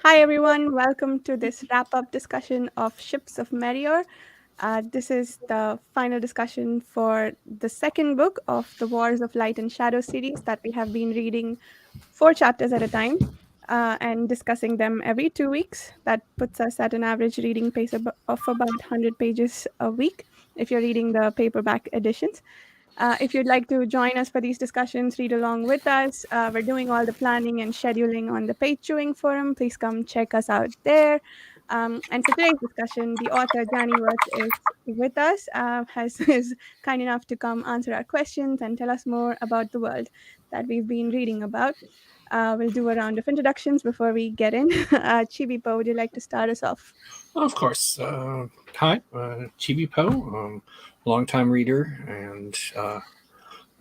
Hi, everyone. Welcome to this wrap up discussion of Ships of Merior. This is the final discussion for the second book of the Wars of Light and Shadow series that we have been reading 4 chapters at a time and discussing them every 2 weeks. That puts us at an average reading pace of about 100 pages a week if you're reading the paperback editions. If you'd like to join us for these discussions, read along with us. We're doing all the planning and scheduling on the Page Chewing Forum. Please come check us out there. And for today's discussion, the author Janny Wurts is with us, is kind enough to come answer our questions and tell us more about the world that we've been reading about. We'll do a round of introductions before we get in. Chibi-po, would you like to start us off? Of course. Hi, Chibi Po, longtime reader and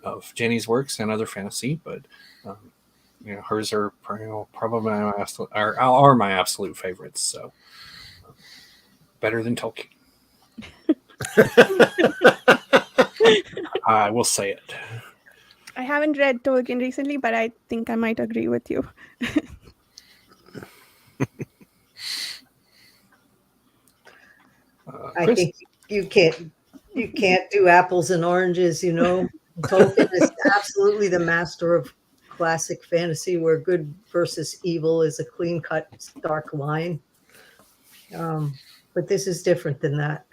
of Janny's works and other fantasy, but hers are probably are my absolute favorites. So better than Tolkien. I will say it. I haven't read Tolkien recently, but I think I might agree with you. I think you can't do apples and oranges, Tolkien is absolutely the master of classic fantasy where good versus evil is a clean-cut, stark line. But this is different than that.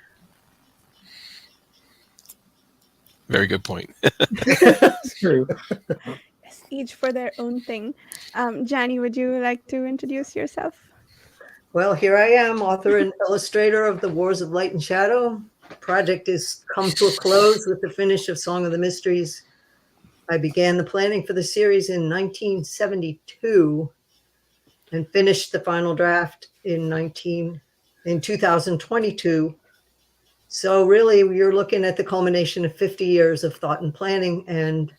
Very good point. It's true. Yes, each for their own thing. Janny, would you like to introduce yourself? Well, here I am, author and illustrator of The Wars of Light and Shadow. The project has come to a close with the finish of Song of the Mysteries. I began the planning for the series in 1972 and finished the final draft in 2022. So really, you're looking at the culmination of 50 years of thought and planning, and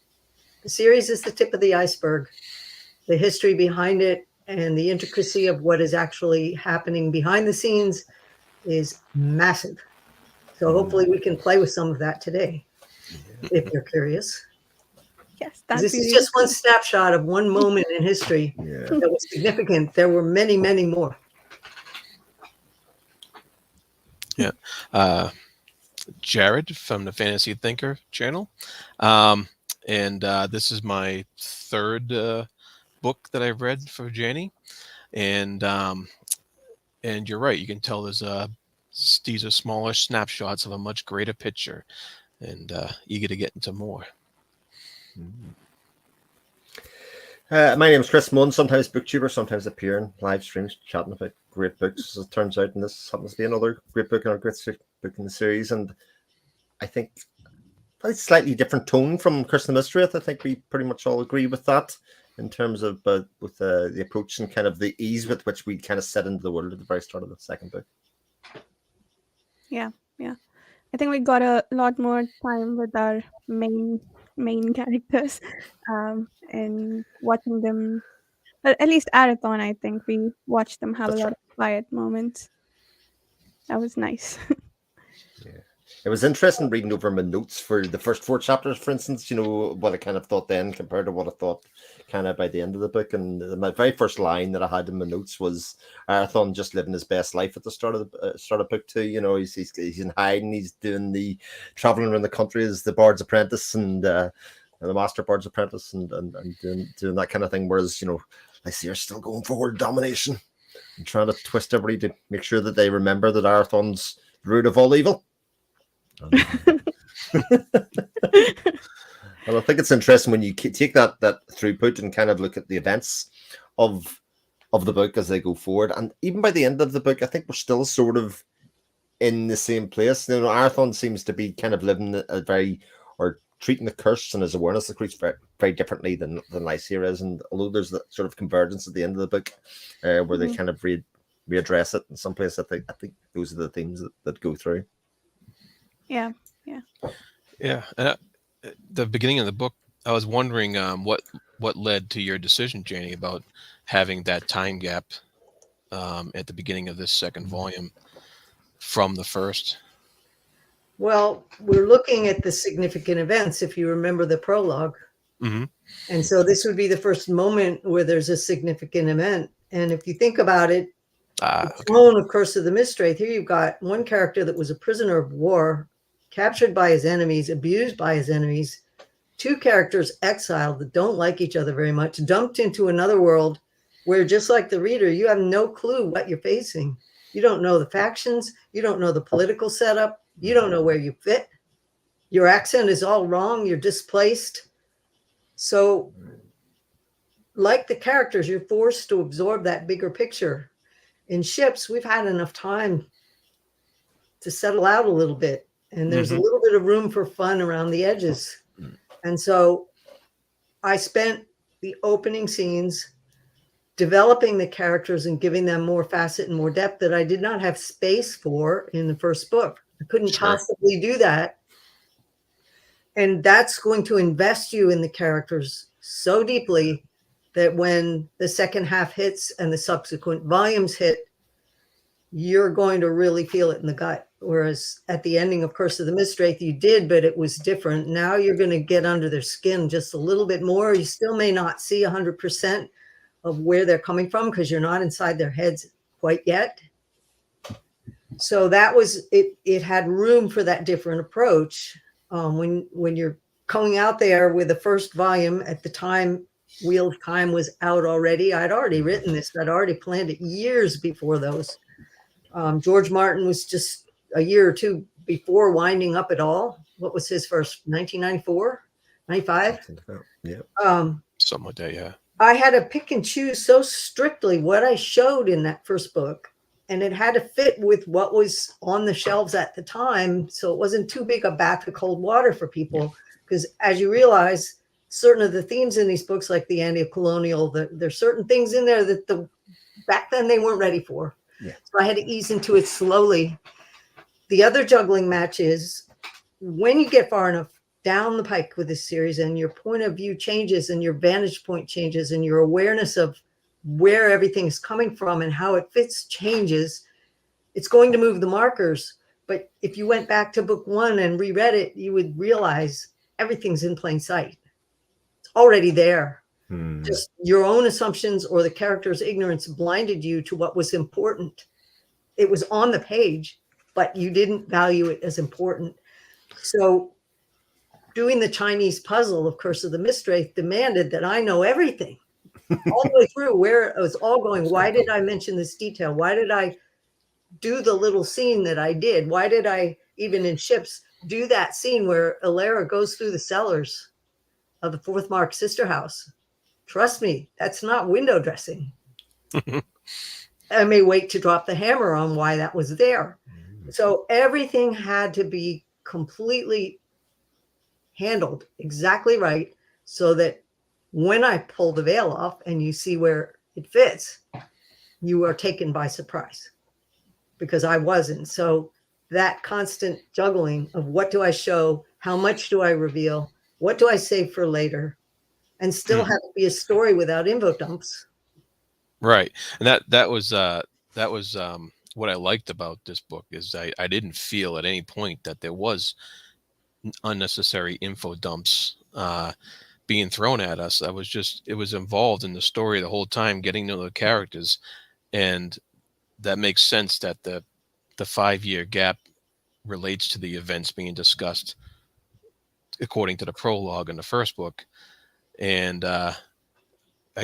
the series is the tip of the iceberg. The history behind it and the intricacy of what is actually happening behind the scenes is massive. So hopefully we can play with some of that today, if you're curious. Yes, this is just one snapshot of one moment in history that was significant. There were many, many more. Yeah. Jared from the Fantasy Thinker channel. And this is my third book that I've read for Janny. And you're right. You can tell these are smaller snapshots of a much greater picture, and eager to get into more. My name is Chris Munn, sometimes booktuber, sometimes appear in live streams chatting about great books, as it turns out, and this happens to be another great book and a great book in the series. And I think probably slightly different tone from Curse of the Mystery. I think we pretty much all agree with that in terms of with the approach and kind of the ease with which we kind of set into the world at the very start of the second book. Yeah. I think we got a lot more time with our main characters and watching them. Well, at least Arathon, I think we watched them have a lot of quiet moments. That was nice. Yeah. It was interesting reading over my notes for the first 4 chapters, for instance, what I kind of thought then compared to what I thought kind of by the end of the book. And my very first line that I had in my notes was Arathon just living his best life at the start of book 2. He's in hiding, he's doing the traveling around the country as the Bard's Apprentice and the Master Bard's Apprentice and doing that kind of thing. Whereas, I see her still going for world domination and trying to twist everybody to make sure that they remember that Arathon's the root of all evil. And I think it's interesting when you take that throughput and kind of look at the events of the book as they go forward, and even by the end of the book, I think we're still sort of in the same place. Arathon seems to be kind of living treating the curse and his awareness of the curse very, very differently than Lysair is. And although there's that sort of convergence at the end of the book, where they kind of readdress it in some place, I think those are the themes that go through. Yeah. And at the beginning of the book, I was wondering what led to your decision, Janny, about having that time gap at the beginning of this second volume from the first. Well, we're looking at the significant events, if you remember the prologue. Mm-hmm. And so this would be the first moment where there's a significant event. And if you think about it, the Okay. tone of Curse of the Mistwraith, here you've got one character that was a prisoner of war, captured by his enemies, abused by his enemies, two characters exiled that don't like each other very much, dumped into another world where, just like the reader, you have no clue what you're facing. You don't know the factions. You don't know the political setup. You don't know where you fit. Your accent is all wrong. You're displaced. So, like the characters, you're forced to absorb that bigger picture. In Ships, we've had enough time to settle out a little bit, and there's a little bit of room for fun around the edges. And so I spent the opening scenes developing the characters and giving them more facet and more depth that I did not have space for in the first book. I couldn't possibly do that. And that's going to invest you in the characters so deeply that when the second half hits and the subsequent volumes hit, you're going to really feel it in the gut. Whereas at the ending of Curse of the Mistwraith, you did, but it was different. Now you're going to get under their skin just a little bit more. You still may not see 100% of where they're coming from because you're not inside their heads quite yet. So that was it. It had room for that different approach. When you're coming out there with the first volume, at the time Wheel of Time was out already. I'd already written this. I'd already planned it years before those. George Martin was just a year or two before winding up it all. What was his first? 1994, 95? Yeah. Something like that, yeah. I had to pick and choose so strictly what I showed in that first book, and it had to fit with what was on the shelves at the time. So it wasn't too big a bath of cold water for people, because as you realize, certain of the themes in these books, like the anti-colonial, there's certain things in there that back then they weren't ready for. Yeah. So I had to ease into it slowly. The other juggling match is when you get far enough down the pike with this series and your point of view changes and your vantage point changes and your awareness of where everything is coming from and how it fits changes, it's going to move the markers. But if you went back to book one and reread it, you would realize everything's in plain sight. It's already there. Just your own assumptions or the character's ignorance blinded you to what was important. It was on the page, but you didn't value it as important. So doing the Chinese puzzle of Curse of the Mistwraith demanded that I know everything all the way through, where it was all going. Why did I mention this detail? Why did I do the little scene that I did? Why did I, even in Ships, do that scene where Alara goes through the cellars of the Fourth Mark sister house? Trust me, that's not window dressing. I may wait to drop the hammer on why that was there. So everything had to be completely handled exactly right, so that when I pull the veil off and you see where it fits, you are taken by surprise, because I wasn't. So that constant juggling of what do I show, how much do I reveal, what do I save for later, and still have it be a story without info dumps. Right. And that was what I liked about this book is I didn't feel at any point that there was unnecessary info dumps being thrown at us. It was involved in the story the whole time, getting to know the characters, and that makes sense that the 5-year gap relates to the events being discussed according to the prologue in the first book. And I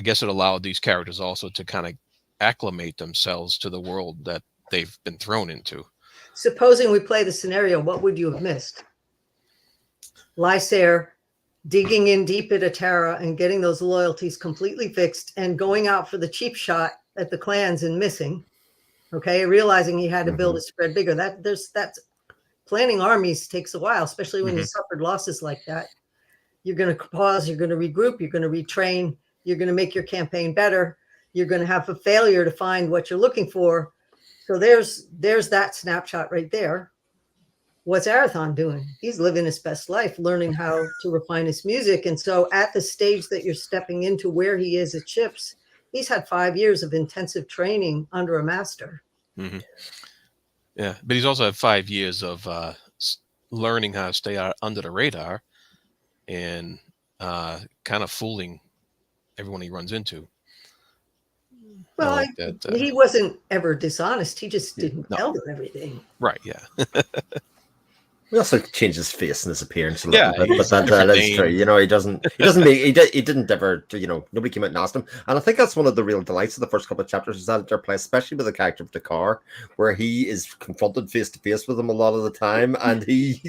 guess it allowed these characters also to kind of acclimate themselves to the world that they've been thrown into. Supposing we play the scenario, what would you have missed? Lysair digging in deep at Atara and getting those loyalties completely fixed and going out for the cheap shot at the clans and missing. Okay, realizing he had to build a spread bigger. That's planning armies takes a while, especially when you suffered losses like that. You're going to pause, you're going to regroup, you're going to retrain, you're going to make your campaign better. You're going to have a failure to find what you're looking for. So there's that snapshot right there. What's Arathon doing? He's living his best life, learning how to refine his music. And so at the stage that you're stepping into where he is at Ships, he's had 5 years of intensive training under a master. Yeah, but he's also had 5 years of learning how to stay out under the radar and kind of fooling everyone he runs into. Well, like that. he wasn't ever dishonest. He just Yeah. didn't No. tell them everything. Right, yeah. He also changed his face and his appearance a Yeah, little bit, he's but a different that is true. name. You know, he didn't ever, you know, nobody came out and asked him. And I think that's one of the real delights of the first couple of chapters is that they're played, especially with the character of Dakar, where he is confronted face to face with him a lot of the time, and he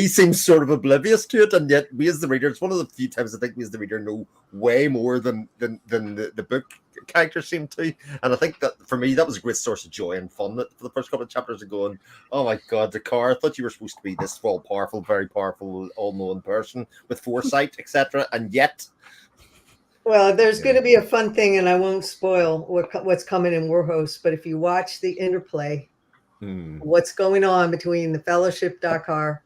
seems sort of oblivious to it, and yet we as the reader, it's one of the few times I think we as the reader know way more than the book characters seem to. And I think that for me that was a great source of joy and fun for the first couple of chapters of going, oh my god, Dakar, I thought you were supposed to be this all powerful, very powerful, all-knowing person with foresight, etc. And yet, Well, there's going to be a fun thing, and I won't spoil what's coming in Warhost, but if you watch the interplay, what's going on between the Fellowship Dakar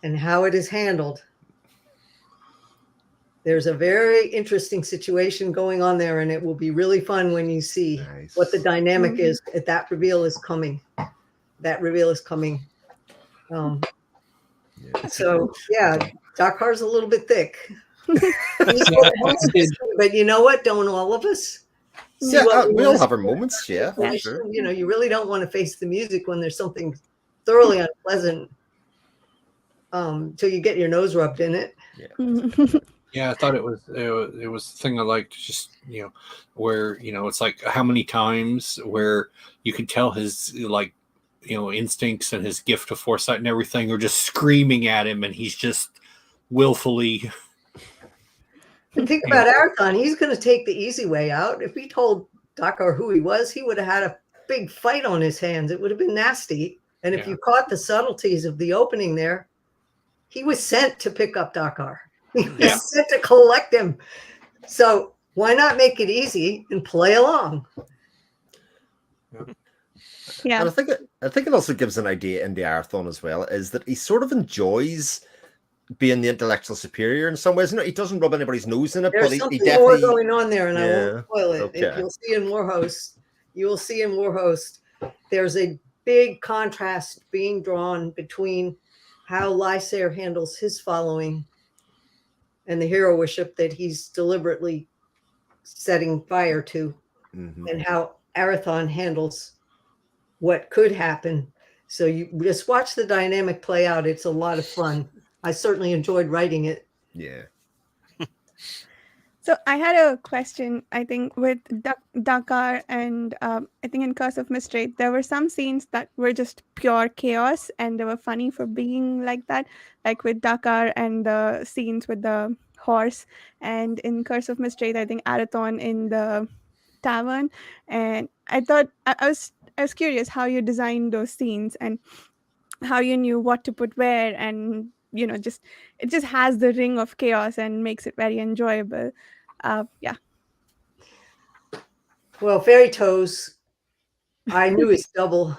and how it is handled, there's a very interesting situation going on there, and it will be really fun when you see what the dynamic is. That reveal is coming. That reveal is coming. So, yeah, Dakar's a little bit thick. But you know what? Don't all of us? we all have our moments, yeah, for sure. You know, you really don't want to face the music when there's something thoroughly unpleasant till you get your nose rubbed in it. Yeah, I thought it was the thing I liked, just, you know, where, you know, it's like how many times where you can tell his, like, you know, instincts and his gift of foresight and everything are just screaming at him, and he's just willfully. And think about Arathon. He's going to take the easy way out. If he told Dakar who he was, he would have had a big fight on his hands. It would have been nasty. And if you caught the subtleties of the opening there, he was sent to pick up Dakar. He was sent to collect him. So why not make it easy and play along? Yeah. And I think it also gives an idea in the Arathon as well, is that he sort of enjoys being the intellectual superior in some ways. No, he doesn't rub anybody's nose in it, There's but he something definitely more going on there, and I Yeah, won't spoil it. okay. You'll see in Warhost. You will see in Warhost. There's a big contrast being drawn between how Lysair handles his following and the hero worship that he's deliberately setting fire to, and how Arathon handles what could happen. So you just watch the dynamic play out. It's a lot of fun. I certainly enjoyed writing it. Yeah. So I had a question. I think with Dakar and I think in Curse of Mistrait, there were some scenes that were just pure chaos, and they were funny for being like that. Like with Dakar and the scenes with the horse, and in Curse of Mistrait, I think Arathon in the tavern. And I thought I was curious how you designed those scenes and how you knew what to put where, and you know, just it just has the ring of chaos and makes it very enjoyable. Yeah. Well, Fairy Toes, I knew his double.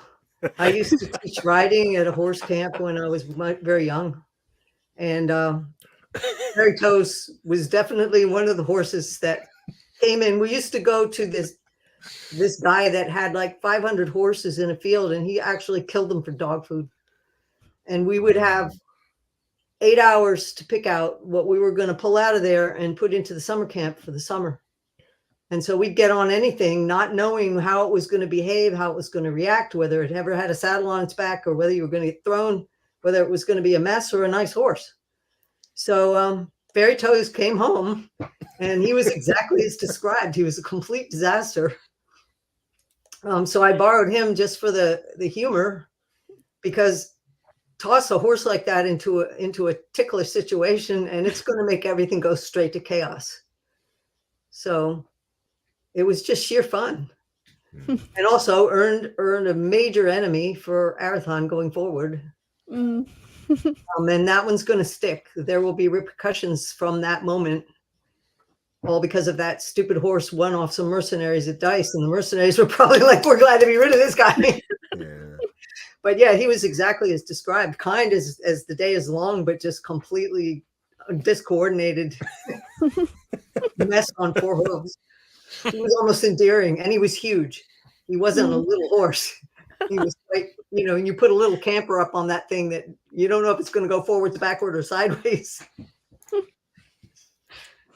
I used to teach riding at a horse camp when I was very young. And Fairy Toes was definitely one of the horses that came in. We used to go to this guy that had like 500 horses in a field, and he actually killed them for dog food. And we would have 8 hours to pick out what we were going to pull out of there and put into the summer camp for the summer. And so we'd get on anything, not knowing how it was going to behave, how it was going to react, whether it ever had a saddle on its back, or whether you were going to get thrown, whether it was going to be a mess or a nice horse. So Fairy Toes came home, and he was exactly as described. He was a complete disaster. So I borrowed him just for the humor, because toss a horse like that into a ticklish situation, and it's going to make everything go straight to chaos. So it was just sheer fun, and also earned a major enemy for Arathon going forward. And that one's going to stick. There will be repercussions from that moment, all because of that stupid horse won off some mercenaries at dice, and the mercenaries were probably like, "We're glad to be rid of this guy." But yeah, he was exactly as described, kind as the day is long, but just completely discoordinated mess on four hooves. He was almost endearing, and he was huge. He wasn't a little horse. He was like, you know, you put a little camper up on that thing that you don't know if it's going to go forwards, backward, or sideways.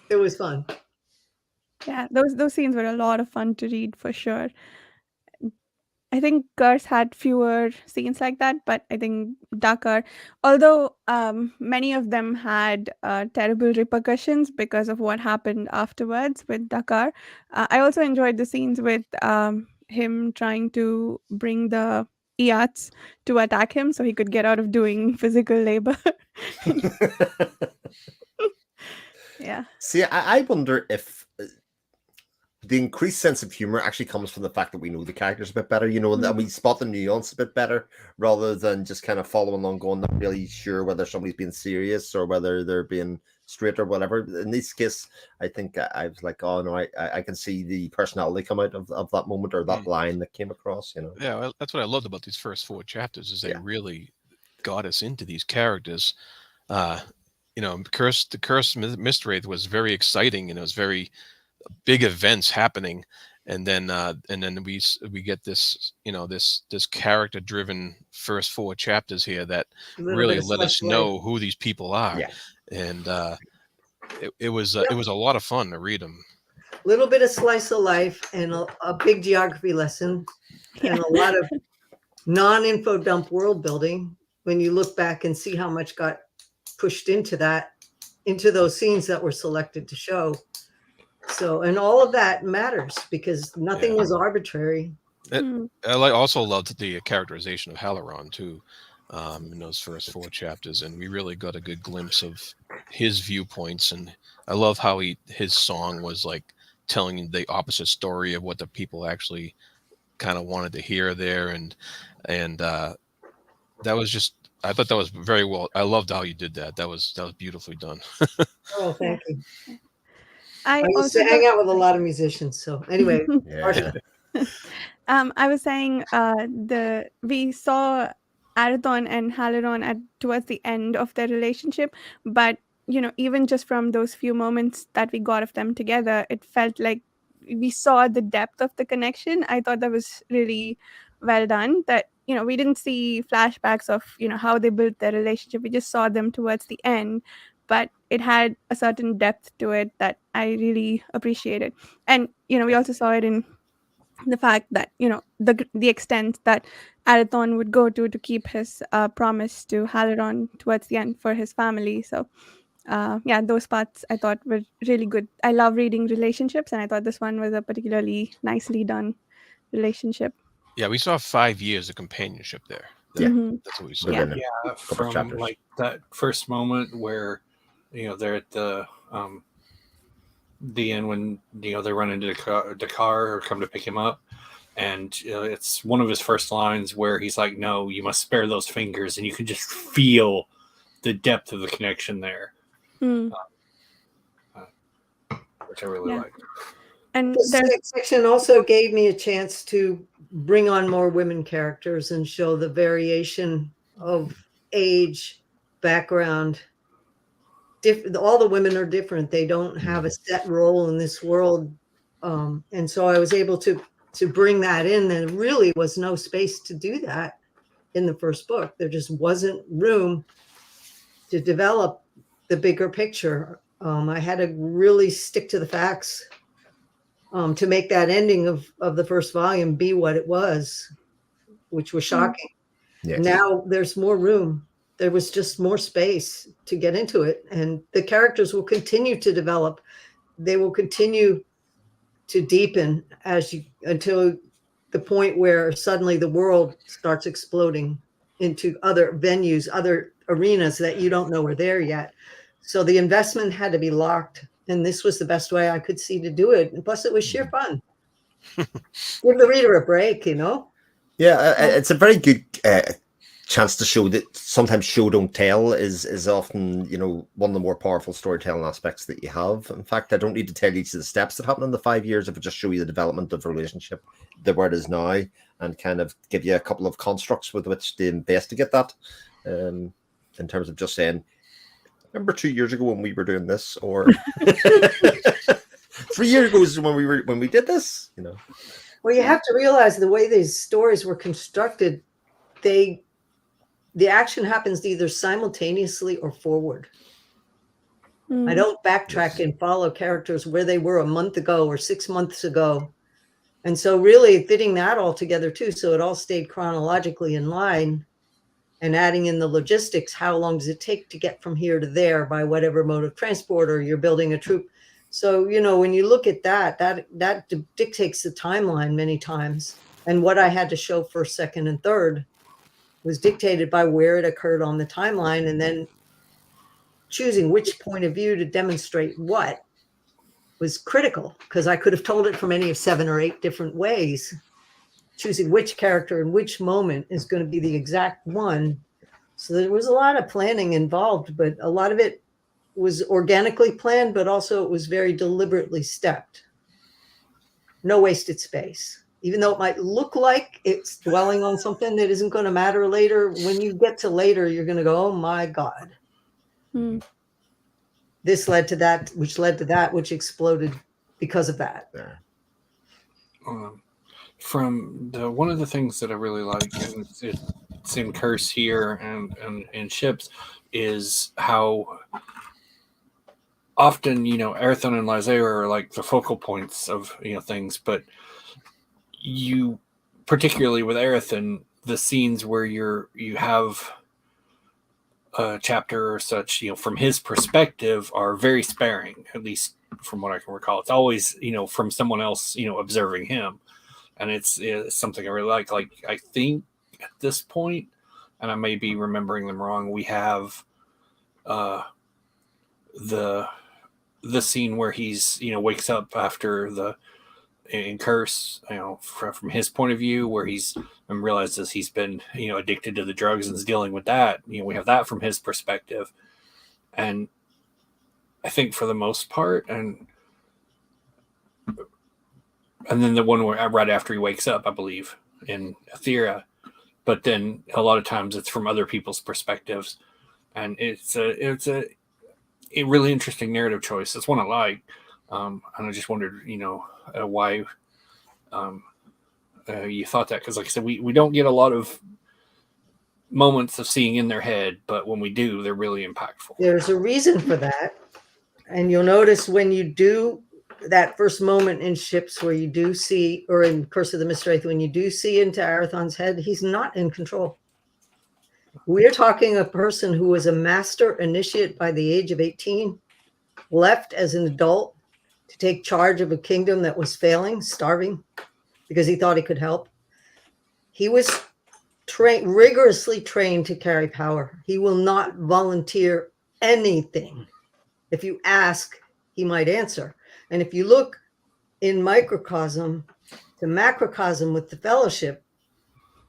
It was fun. Yeah, those scenes were a lot of fun to read for sure. I think Curse had fewer scenes like that, but I think Dakar, although many of them had terrible repercussions because of what happened afterwards with Dakar, I also enjoyed the scenes with him trying to bring the Iats to attack him so he could get out of doing physical labor. Yeah. See, I wonder if the increased sense of humor actually comes from the fact that we know the characters a bit better, you know, and we spot the nuance a bit better rather than just kind of following along, going, not really sure whether somebody's being serious or whether they're being straight or whatever. In this case, I think I was like, oh no, I can see the personality come out of that moment or that line that came across, you know. Yeah, well, that's what I loved about these first 4 chapters is they Yeah. really got us into these characters. You know, the Curse Mistwraith was very exciting, and it was very big events happening, and then we get this, you know, this character driven first 4 chapters here that really let us know who these people are. Yeah. And it was a lot of fun to read them. A little bit of slice of life and a big geography lesson and a lot of non-info dump world building when you look back and see how much got pushed into those scenes that were selected to show. So, and all of that matters because nothing was arbitrary. I also loved the characterization of Halaron too, in those first 4 chapters, and we really got a good glimpse of his viewpoints. And I love how his song was like telling the opposite story of what the people actually kind of wanted to hear there, and that was just, I thought that was very well. I loved how you did that. That was beautifully done. Oh, thank you. I used also to hang out with a lot of musicians. So anyway, Yeah. I was saying we saw Arathon and Halaron towards the end of their relationship, but you know, even just from those few moments that we got of them together, it felt like we saw the depth of the connection. I thought that was really well done. That, you know, we didn't see flashbacks of, you know, how they built their relationship. We just saw them towards the end, but it had a certain depth to it that I really appreciated. And you know, we also saw it in the fact that, you know, the extent that Arathon would go to keep his promise to Halaron towards the end for his family. So yeah, those parts I thought were really good. I love reading relationships, and I thought this one was a particularly nicely done relationship. Yeah, we saw 5 years of companionship there. Yeah. That's what we saw. Within Yeah, couple from chapters. like that first moment where, you know, they're at the end when, you know, they run into the car or come to pick him up, and it's one of his first lines where he's like, "No, you must spare those fingers," and you can just feel the depth of the connection there, which I really like. And the section also gave me a chance to bring on more women characters and show the variation of age, background. All the women are different. They don't have a set role in this world. And so I was able to bring that in. There really was no space to do that in the first book. There just wasn't room to develop the bigger picture. I had to really stick to the facts to make that ending of the first volume be what it was, which was shocking. Yes. Now there's more room. There was just more space to get into it. And the characters will continue to develop. They will continue to deepen until the point where suddenly the world starts exploding into other venues, other arenas that you don't know are there yet. So the investment had to be locked. And this was the best way I could see to do it. And plus, it was sheer fun. Give the reader a break, you know? Yeah, it's a very good chance to show that sometimes show don't tell is often, you know, one of the more powerful storytelling aspects that you have. In fact, I don't need to tell each of the steps that happen in the 5 years if I just show you the development of a relationship, the where it is now, and kind of give you a couple of constructs with which to investigate that. In terms of just saying, remember 2 years ago when we were doing this, or 3 years ago is when we did this, you know. Well, you have to realize the way these stories were constructed, the action happens either simultaneously or forward. I don't backtrack and follow characters where they were a month ago or 6 months ago. And so really fitting that all together too, so it all stayed chronologically in line, and adding in the logistics. How long does it take to get from here to there by whatever mode of transport, or you're building a troop? So, you know, when you look at that dictates the timeline many times. And what I had to show first, second, and third was dictated by where it occurred on the timeline, and then choosing which point of view to demonstrate what was critical, because I could have told it from any of 7 or 8 different ways. Choosing which character and which moment is going to be the exact one. So there was a lot of planning involved, but a lot of it was organically planned, but also it was very deliberately stepped. No wasted space. Even though it might look like it's dwelling on something that isn't going to matter later, when you get to later, you're going to go, oh my God. This led to that, which exploded because of that. From one of the things that I really like, and it's in Curse here and in Ships, is how often, you know, Arathon and Lysaea are like the focal points of, you know, things, but you, particularly with Arathon, the scenes where you have a chapter or such, you know, from his perspective are very sparing, at least from what I can recall. It's always, you know, from someone else, you know, observing him. And it's something I really like. Like, I think at this point, and I may be remembering them wrong, we have the scene where he's, you know, wakes up after in Curse, you know, from his point of view, where he's and realizes he's been, you know, addicted to the drugs and is dealing with that. You know, we have that from his perspective. And I think for the most part, and then the one where right after he wakes up, I believe, in Aethera. But then a lot of times it's from other people's perspectives, and it's a really interesting narrative choice. It's one I like, and I just wondered, you know, why you thought that, because, like I said, we don't get a lot of moments of seeing in their head, but when we do, they're really impactful. There's a reason for that, and you'll notice when you do that first moment in Ships where you do see, or in Curse of the Mistwraith, when you do see into Arathon's head, he's not in control. We're talking a person who was a master initiate by the age of 18, left as an adult to take charge of a kingdom that was failing, starving, because he thought he could help. He was rigorously trained to carry power. He will not volunteer anything. If you ask, he might answer. And if you look in microcosm to macrocosm with the fellowship,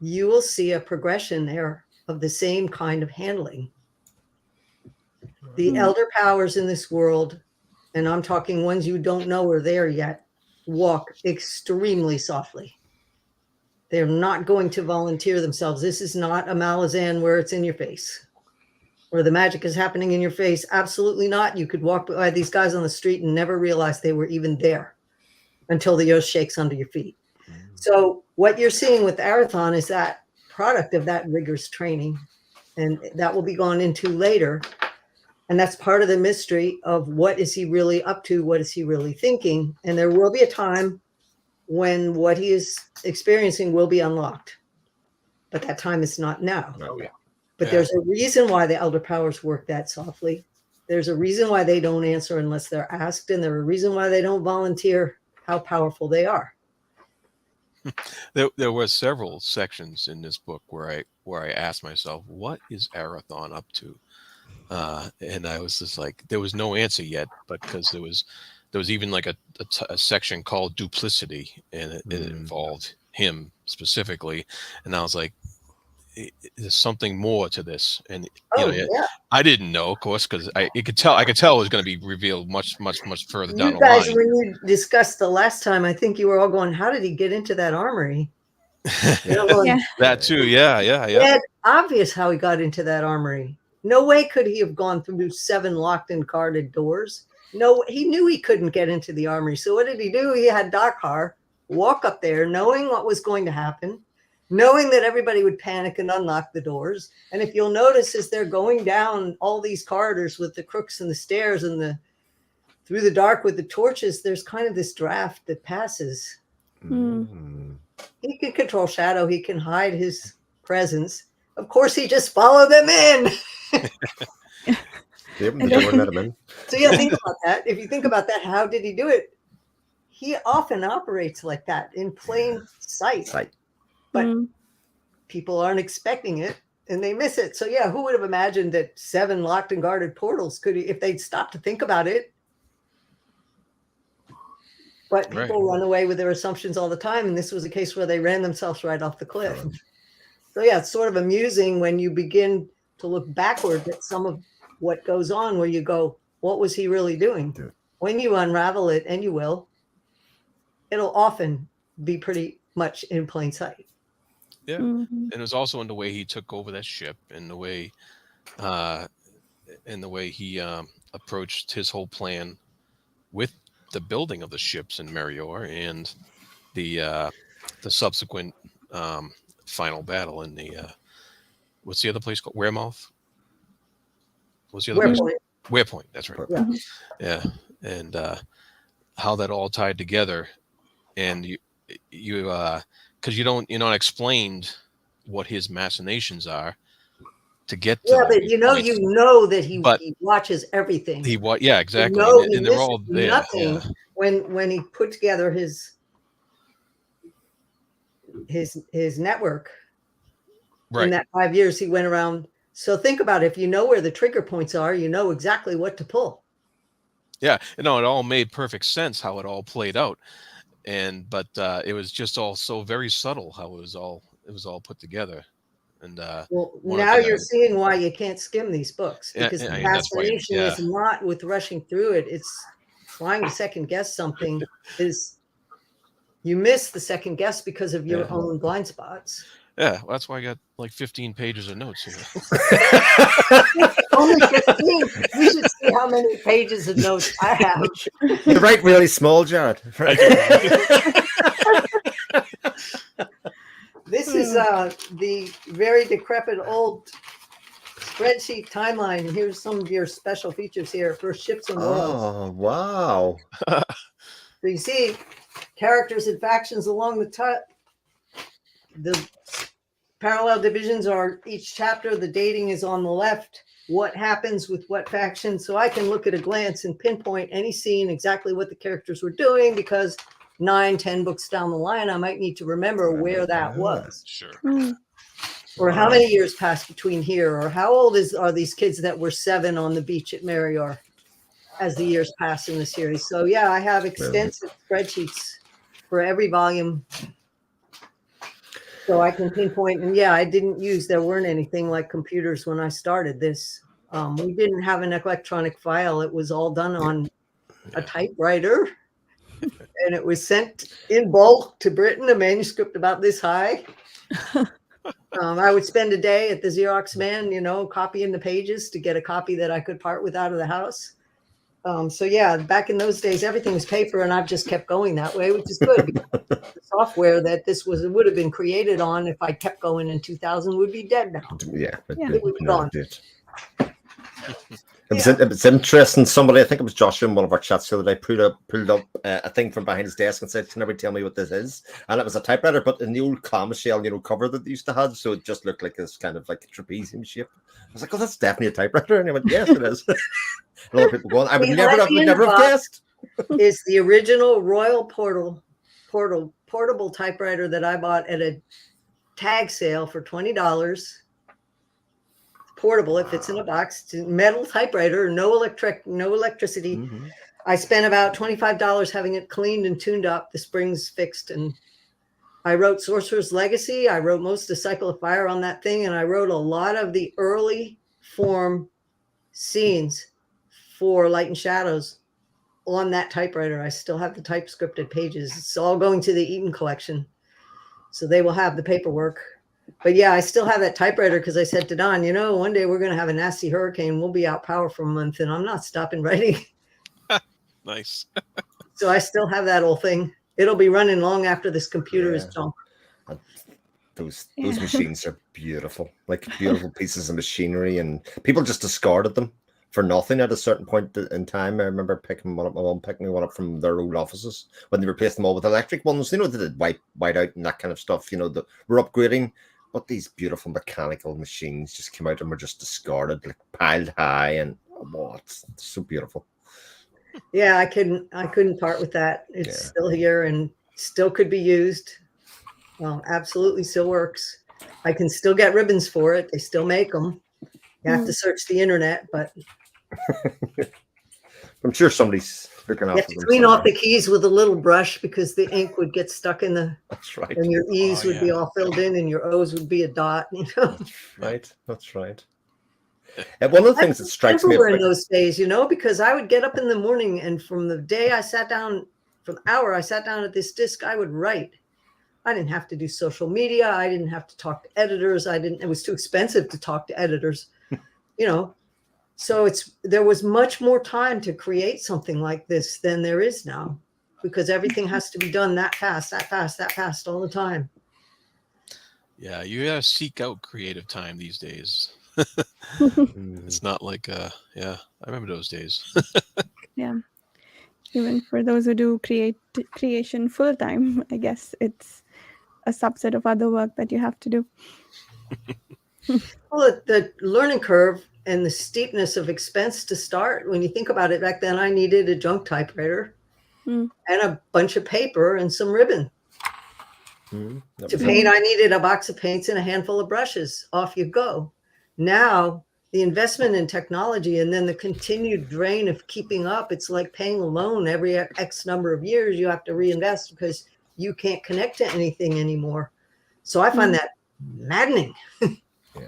you will see a progression there of the same kind of handling. The elder powers in this world, and I'm talking ones you don't know are there yet, walk extremely softly. They're not going to volunteer themselves. This is not a Malazan where it's in your face, where the magic is happening in your face. Absolutely not. You could walk by these guys on the street and never realize they were even there until the earth shakes under your feet. So what you're seeing with Arathon is that product of that rigorous training, and that will be gone into later. And that's part of the mystery of what is he really up to? What is he really thinking? And there will be a time when what he is experiencing will be unlocked. But that time is not now. Oh, yeah. But there's a reason why the elder powers work that softly. There's a reason why they don't answer unless they're asked. And there's a reason why they don't volunteer how powerful they are. There were several sections in this book where I asked myself, what is Arathon up to? And I was just like, there was no answer yet, but because there was even like a section called Duplicity, and it involved him specifically. And I was like, there's something more to this. And I didn't know, of course, because I could tell it was going to be revealed much further down the line. You guys, when you discussed the last time, I think you were all going, how did he get into that armory? That too, yeah. It's obvious how he got into that armory. No way could he have gone through 7 locked and guarded doors. No, he knew he couldn't get into the armory. So what did he do? He had Dakar walk up there knowing what was going to happen, knowing that everybody would panic and unlock the doors. And if you'll notice, as they're going down all these corridors with the crooks and the stairs and through the dark with the torches, there's kind of this draft that passes. He can control shadow. He can hide his presence. Of course, he just followed them in. Yep, the door let him in. So yeah, think about that. If you think about that, how did he do it? He often operates like that in plain sight. But people aren't expecting it and they miss it. So yeah, who would have imagined that 7 locked and guarded portals could, if they'd stopped to think about it? But people run away with their assumptions all the time. And this was a case where they ran themselves right off the cliff. So yeah, it's sort of amusing when you begin to look backward at some of what goes on, where you go, what was he really doing? Yeah. When you unravel it, and you will, it'll often be pretty much in plain sight. Yeah. And it was also in the way he took over that ship, and the way he approached his whole plan with the building of the ships in Merior and the subsequent final battle in the what's the other place called? Wearmouth? What's the other place? Wearpoint. That's right. Yeah. And how that all tied together, and you because you're not explained what his machinations are to get to. Yeah, but you know that he watches everything. Yeah, exactly. And they're all there. Nothing when he put together his network. Right. In that 5 years, he went around. So think about it. If you know where the trigger points are, you know exactly what to pull. Yeah, it all made perfect sense how it all played out, but it was just all so very subtle how it was all put together. And now you're seeing why you can't skim these books, because the fascination is not with rushing through it. It's trying to second guess something. Is you miss the second guess because of your own blind spots. Yeah, well, that's why I got like 15 pages of notes here. Only 15. You should see how many pages of notes I have. You write really small, Jared. This is the very decrepit old spreadsheet timeline. Here's some of your special features here for Ships and Worlds. Oh, wow. So you see characters and factions along the top. The parallel divisions are each chapter. The dating is on the left. What happens with what faction. So I can look at a glance and pinpoint any scene, exactly what the characters were doing, because 9-10 books down the line, I might need to remember where that was. Sure. Or how many years passed between here, or how old are these kids that were 7 on the beach at Merior as the years pass in the series. So yeah, I have extensive spreadsheets for every volume. So I can pinpoint, and there weren't anything like computers when I started this. We didn't have an electronic file. It was all done on a typewriter, and it was sent in bulk to Britain, a manuscript about this high. I would spend a day at the Xerox man, copying the pages to get a copy that I could part with out of the house. So yeah, back in those days, everything was paper, and I've just kept going that way, which is good. The software that would have been created on, if I kept going in 2000, would be dead now. Yeah, it would be gone. It was interesting. Somebody, I think it was Joshua in one of our chats the other day, pulled up a thing from behind his desk and said, "Can everybody tell me what this is?" And it was a typewriter, but in the old clamshell, cover that they used to have, so it just looked like this kind of like trapezium shape. I was like, "Oh, that's definitely a typewriter," and I went, "Yes, it is." A lot of people going, "I would never have guessed." Is the original Royal portable typewriter that I bought at a tag sale for $20. Portable, it fits in a box, metal typewriter, no electricity. Mm-hmm. I spent about $25 having it cleaned and tuned up, the springs fixed, and I wrote Sorcerer's Legacy. I wrote most of Cycle of Fire on that thing, and I wrote a lot of the early form scenes for Light and Shadows on that typewriter. I still have the type scripted pages. It's all going to the Eaton collection, so they will have the paperwork. But yeah, I still have that typewriter because I said to Don, one day we're going to have a nasty hurricane. We'll be out power for a month, and I'm not stopping writing. Nice. So I still have that old thing. It'll be running long after this computer is junk. Those Yeah. machines are beautiful, like beautiful pieces of machinery, and people just discarded them for nothing at a certain point in time. I remember picking one up, my mom picking one up from their old offices when they replaced them all with electric ones. You know, they did white out and that kind of stuff. You know, we're upgrading, but these beautiful mechanical machines just came out and were just discarded, like piled high, and oh, it's so beautiful. Yeah, I couldn't part with that. It's Yeah. still here and still could be used. Absolutely still works. I can still get ribbons for it. They still make them. You have to search the internet, but I'm sure somebody's looking you have after to them clean off somewhere. the keys with a little brush because the ink would get stuck in the, That's right. and your E's Oh, would be yeah. all filled in and your O's would be a dot. You know, That's right. And one of the things that strikes me everywhere in about those days, you know, because I would get up in the morning and from the day I sat down, from the hour I sat down at this desk, I would write. I didn't have to do social media. I didn't have to talk to editors. It was too expensive to talk to editors, you know. So there was much more time to create something like this than there is now, because everything has to be done that fast all the time. Yeah, you gotta seek out creative time these days. It's not like yeah, I remember those days. Yeah. Even for those who do creation full time, I guess it's a subset of other work that you have to do. Well, the learning curve and the steepness of expense to start, when you think about it, back then I needed a junk typewriter and a bunch of paper and some ribbon. To paint, I needed a box of paints and a handful of brushes. Off you go. Now, the investment in technology and then the continued drain of keeping up, it's like paying a loan every X number of years. You have to reinvest because you can't connect to anything anymore. So I find that maddening.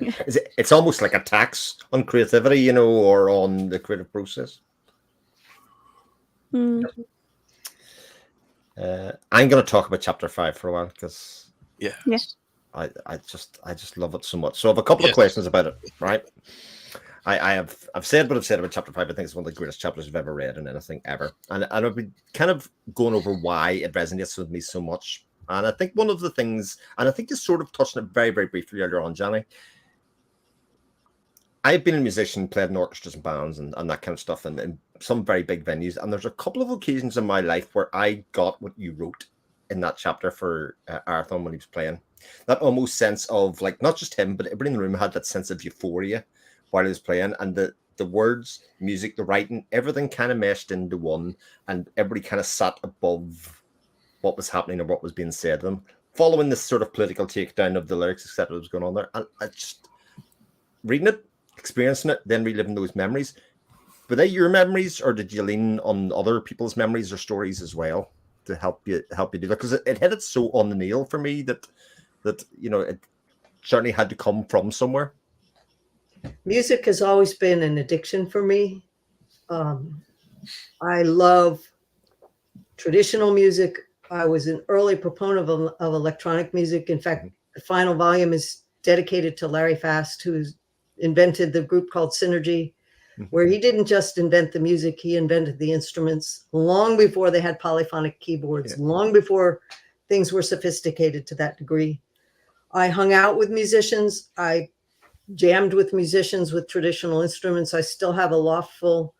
Yeah. It's almost like a tax on creativity, you know, or on the creative process. I'm going to talk about chapter 5 for a while because I just love it so much. So I have a couple of questions about it, right? I've said what I've said about chapter 5. I think it's one of the greatest chapters I've ever read in anything ever, and I've been kind of going over why it resonates with me so much. And I think one of the things, and I think you sort of touched on it very, very briefly earlier on, Janny. I've been a musician, played in orchestras and bands and that kind of stuff, and in some very big venues. And there's a couple of occasions in my life where I got what you wrote in that chapter for Arathon when he was playing. That almost sense of, like, not just him, but everybody in the room had that sense of euphoria while he was playing. And the words, music, the writing, everything kind of meshed into one. And everybody kind of sat above what was happening or what was being said to them, following this sort of political takedown of the lyrics, etc. that was going on there. And I just, reading it, experiencing it, then reliving those memories. Were they your memories, or did you lean on other people's memories or stories as well to help you do that? Because it hit it so on the nail for me that you know, it certainly had to come from somewhere. Music has always been an addiction for me. I love traditional music. I was an early proponent of electronic music. In fact, the final volume is dedicated to Larry Fast, who's invented the group called Synergy, where he didn't just invent the music, he invented the instruments long before they had polyphonic keyboards, long before things were sophisticated to that degree. I hung out with musicians. I jammed with musicians with traditional instruments. I still have a loft full.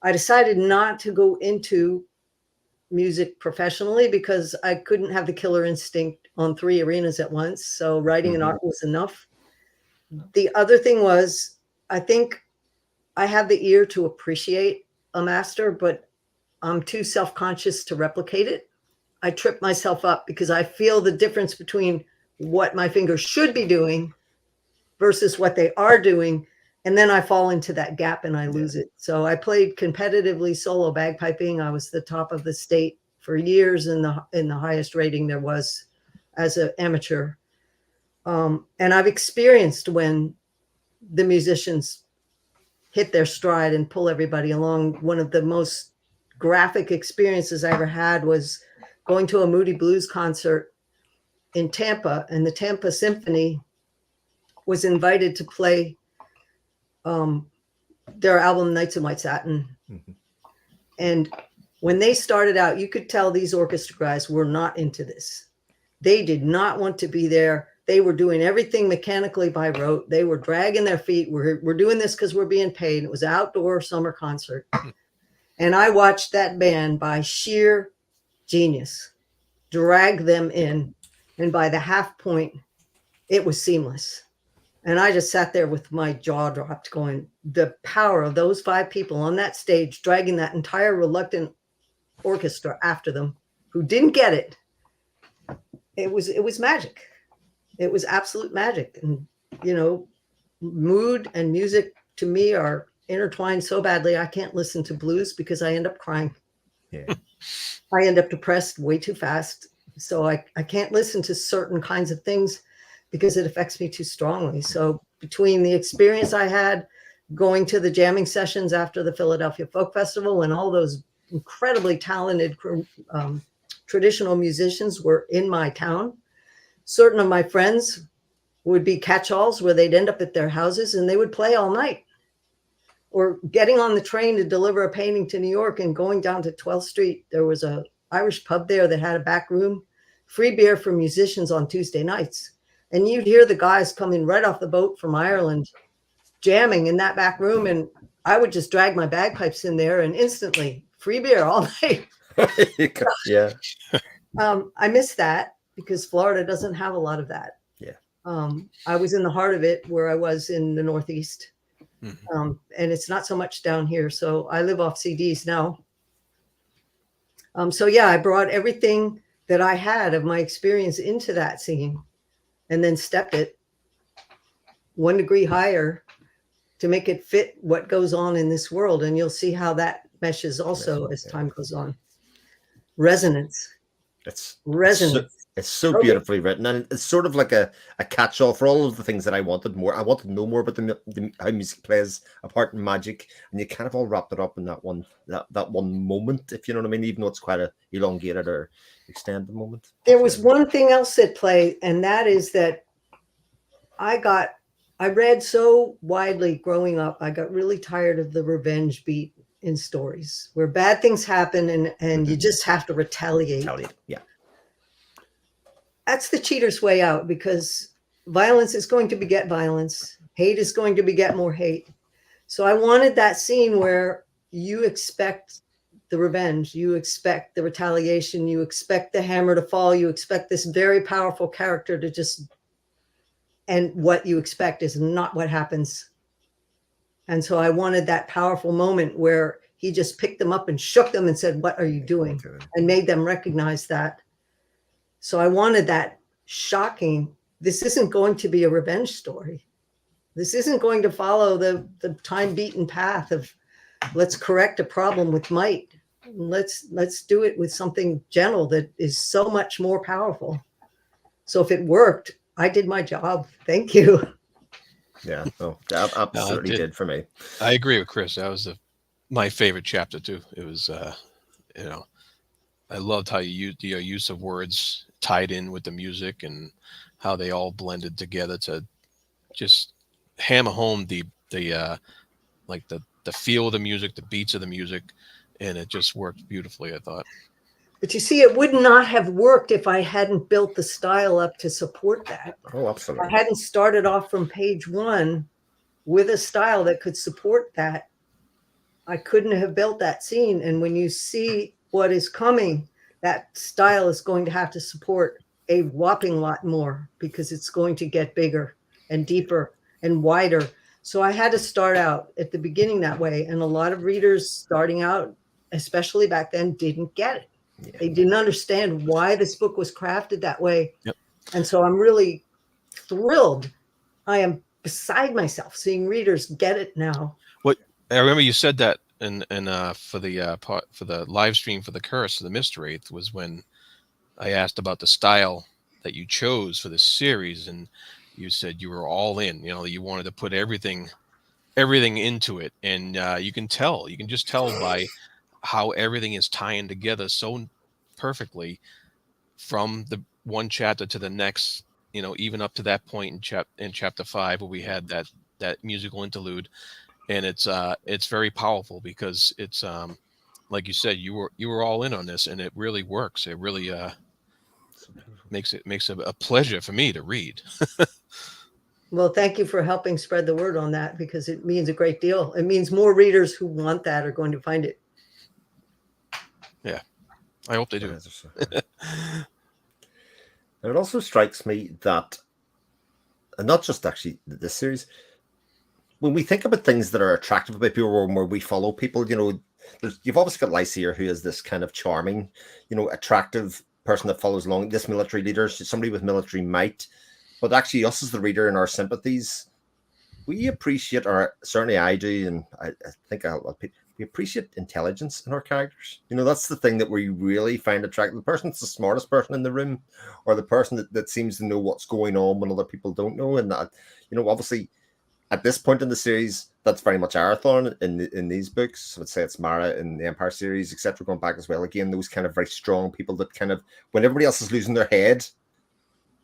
I decided not to go into music professionally because I couldn't have the killer instinct on 3 arenas at once. So writing and art was enough. The other thing was, I think I have the ear to appreciate a master, but I'm too self-conscious to replicate it. I trip myself up because I feel the difference between what my fingers should be doing versus what they are doing. And then I fall into that gap and I lose it. So I played competitively solo bagpiping. I was the top of the state for years in the highest rating there was as an amateur. And I've experienced when the musicians hit their stride and pull everybody along. One of the most graphic experiences I ever had was going to a Moody Blues concert in Tampa, and the Tampa Symphony was invited to play their album Nights in White Satin. And when they started out, you could tell these orchestra guys were not into this. They did not want to be there. They were doing everything mechanically by rote. They were dragging their feet. We're doing this because we're being paid. It was an outdoor summer concert. And I watched that band by sheer genius drag them in. And by the half point, it was seamless. And I just sat there with my jaw dropped going, the power of those 5 people on that stage, dragging that entire reluctant orchestra after them who didn't get it. It was magic. It was absolute magic. And, you know, mood and music to me are intertwined so badly. I can't listen to blues because I end up crying. Yeah. I end up depressed way too fast. So I can't listen to certain kinds of things because it affects me too strongly. So between the experience I had going to the jamming sessions after the Philadelphia Folk Festival and all those incredibly talented traditional musicians were in my town, certain of my friends would be catch-alls where they'd end up at their houses and they would play all night. Or getting on the train to deliver a painting to New York and going down to 12th Street. There was a Irish pub there that had a back room, free beer for musicians on Tuesday nights. And you'd hear the guys coming right off the boat from Ireland, jamming in that back room. And I would just drag my bagpipes in there and instantly free beer all night. Yeah. I miss that because Florida doesn't have a lot of that. Yeah. I was in the heart of it where I was in the Northeast. Mm-hmm. And it's not so much down here. So I live off CDs now. So yeah, I brought everything that I had of my experience into that scene and then stepped it 1 degree higher to make it fit what goes on in this world. And you'll see how that meshes also as time goes on. Resonance. It's Resonance. It's so beautifully written, and it's sort of like a catch-all for all of the things that I wanted more. I wanted to know more about how music plays a part in magic, and you kind of all wrapped it up in that one moment, if you know what I mean, even though it's quite a elongated or extended moment. There was one thing else at play, and that is that I read so widely growing up, I got really tired of the revenge beat in stories where bad things happen and you just have to retaliate. Yeah. That's the cheater's way out because violence is going to beget violence. Hate is going to beget more hate. So I wanted that scene where you expect the revenge, you expect the retaliation, you expect the hammer to fall, you expect this very powerful character to just, and what you expect is not what happens. And so I wanted that powerful moment where he just picked them up and shook them and said, "What are you doing?" and made them recognize that. So I wanted that shocking, this isn't going to be a revenge story. This isn't going to follow the time-beaten path of let's correct a problem with might. Let's do it with something gentle that is so much more powerful. So if it worked, I did my job. Thank you. Yeah, that absolutely did for me. I agree with Chris. That was my favorite chapter too. It was, I loved how you used your use of words tied in with the music and how they all blended together to just hammer home the feel of the music, the beats of the music, and it just worked beautifully, I thought. But you see, it would not have worked if I hadn't built the style up to support that. Oh, absolutely. I hadn't started off from page 1 with a style that could support that. I couldn't have built that scene. And when you see what is coming, that style is going to have to support a whopping lot more because it's going to get bigger and deeper and wider. So I had to start out at the beginning that way. And a lot of readers starting out, especially back then, didn't get it. Yeah. They didn't understand why this book was crafted that way. Yep. And so I'm really thrilled. I am beside myself seeing readers get it now. What I remember you said that and for the live stream for the Curse of the Mystery was when I asked about the style that you chose for this series, and you said you were all in. You know, you wanted to put everything into it, and you can just tell by how everything is tying together so perfectly from the one chapter to the next. You know, even up to that point in chapter 5 where we had that musical interlude. And it's very powerful because it's like you said, you were all in on this, and it really works. It really makes it a pleasure for me to read. Well, thank you for helping spread the word on that, because it means a great deal. It means more readers who want that are going to find it. Yeah, I hope they do. And it also strikes me that, and not just actually this series, when we think about things that are attractive about people, or where we follow people, you've always got Lysair, who is this kind of charming, attractive person that follows along, this military leader, somebody with military might. But actually, us as the reader and our sympathies, we appreciate, or certainly I do, and I think a lot of people, we appreciate intelligence in our characters. That's the thing that we really find attractive. The person that's the smartest person in the room, or the person that seems to know what's going on when other people don't know. And that, obviously, at this point in the series, that's very much Arathorn in these books. I would say it's Mara in the Empire series, etc. Going back as well. Again, those kind of very strong people that kind of, when everybody else is losing their head,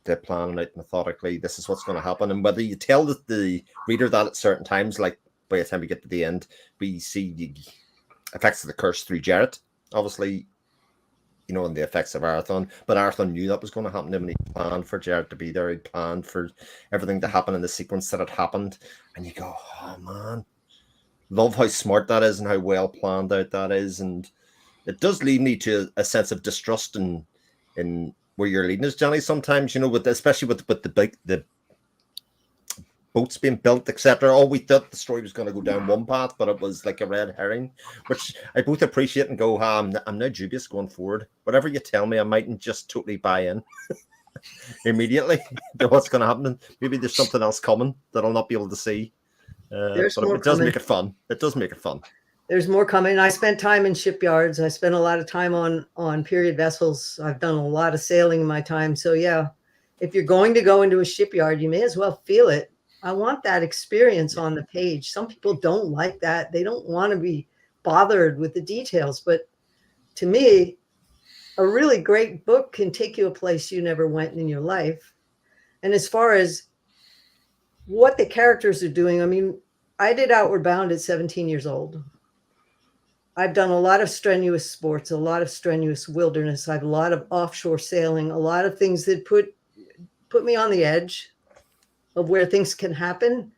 they're planning out methodically, this is what's going to happen. And whether you tell the reader that at certain times, like by the time we get to the end, we see the effects of the curse through Jarrett, obviously, and the effects of Arathorn. But Arathorn knew that was going to happen to him, and he planned for Jarrett to be there. He planned for everything to happen in the sequence that had happened. And you go, oh man, love how smart that is and how well planned out that is. And it does lead me to a sense of distrust in where you're leading us, Janny, sometimes, especially with the boats being built, etc. Oh, we thought the story was going to go down one path, but it was like a red herring, which I both appreciate and go, I'm now dubious going forward. Whatever you tell me, I mightn't just totally buy in immediately to what's going to happen. Maybe there's something else coming that I'll not be able to see. But it does make it fun. It does make it fun. There's more coming. I spent time in shipyards. I spent a lot of time on period vessels. I've done a lot of sailing in my time. So yeah, if you're going to go into a shipyard, you may as well feel it. I want that experience on the page. Some people don't like that. They don't want to be bothered with the details. But to me, a really great book can take you a place you never went in your life. And as far as what the characters are doing, I mean, I did Outward Bound at 17 years old. I've done a lot of strenuous sports, a lot of strenuous wilderness. I've a lot of offshore sailing, a lot of things that put me on the edge of where things can happen.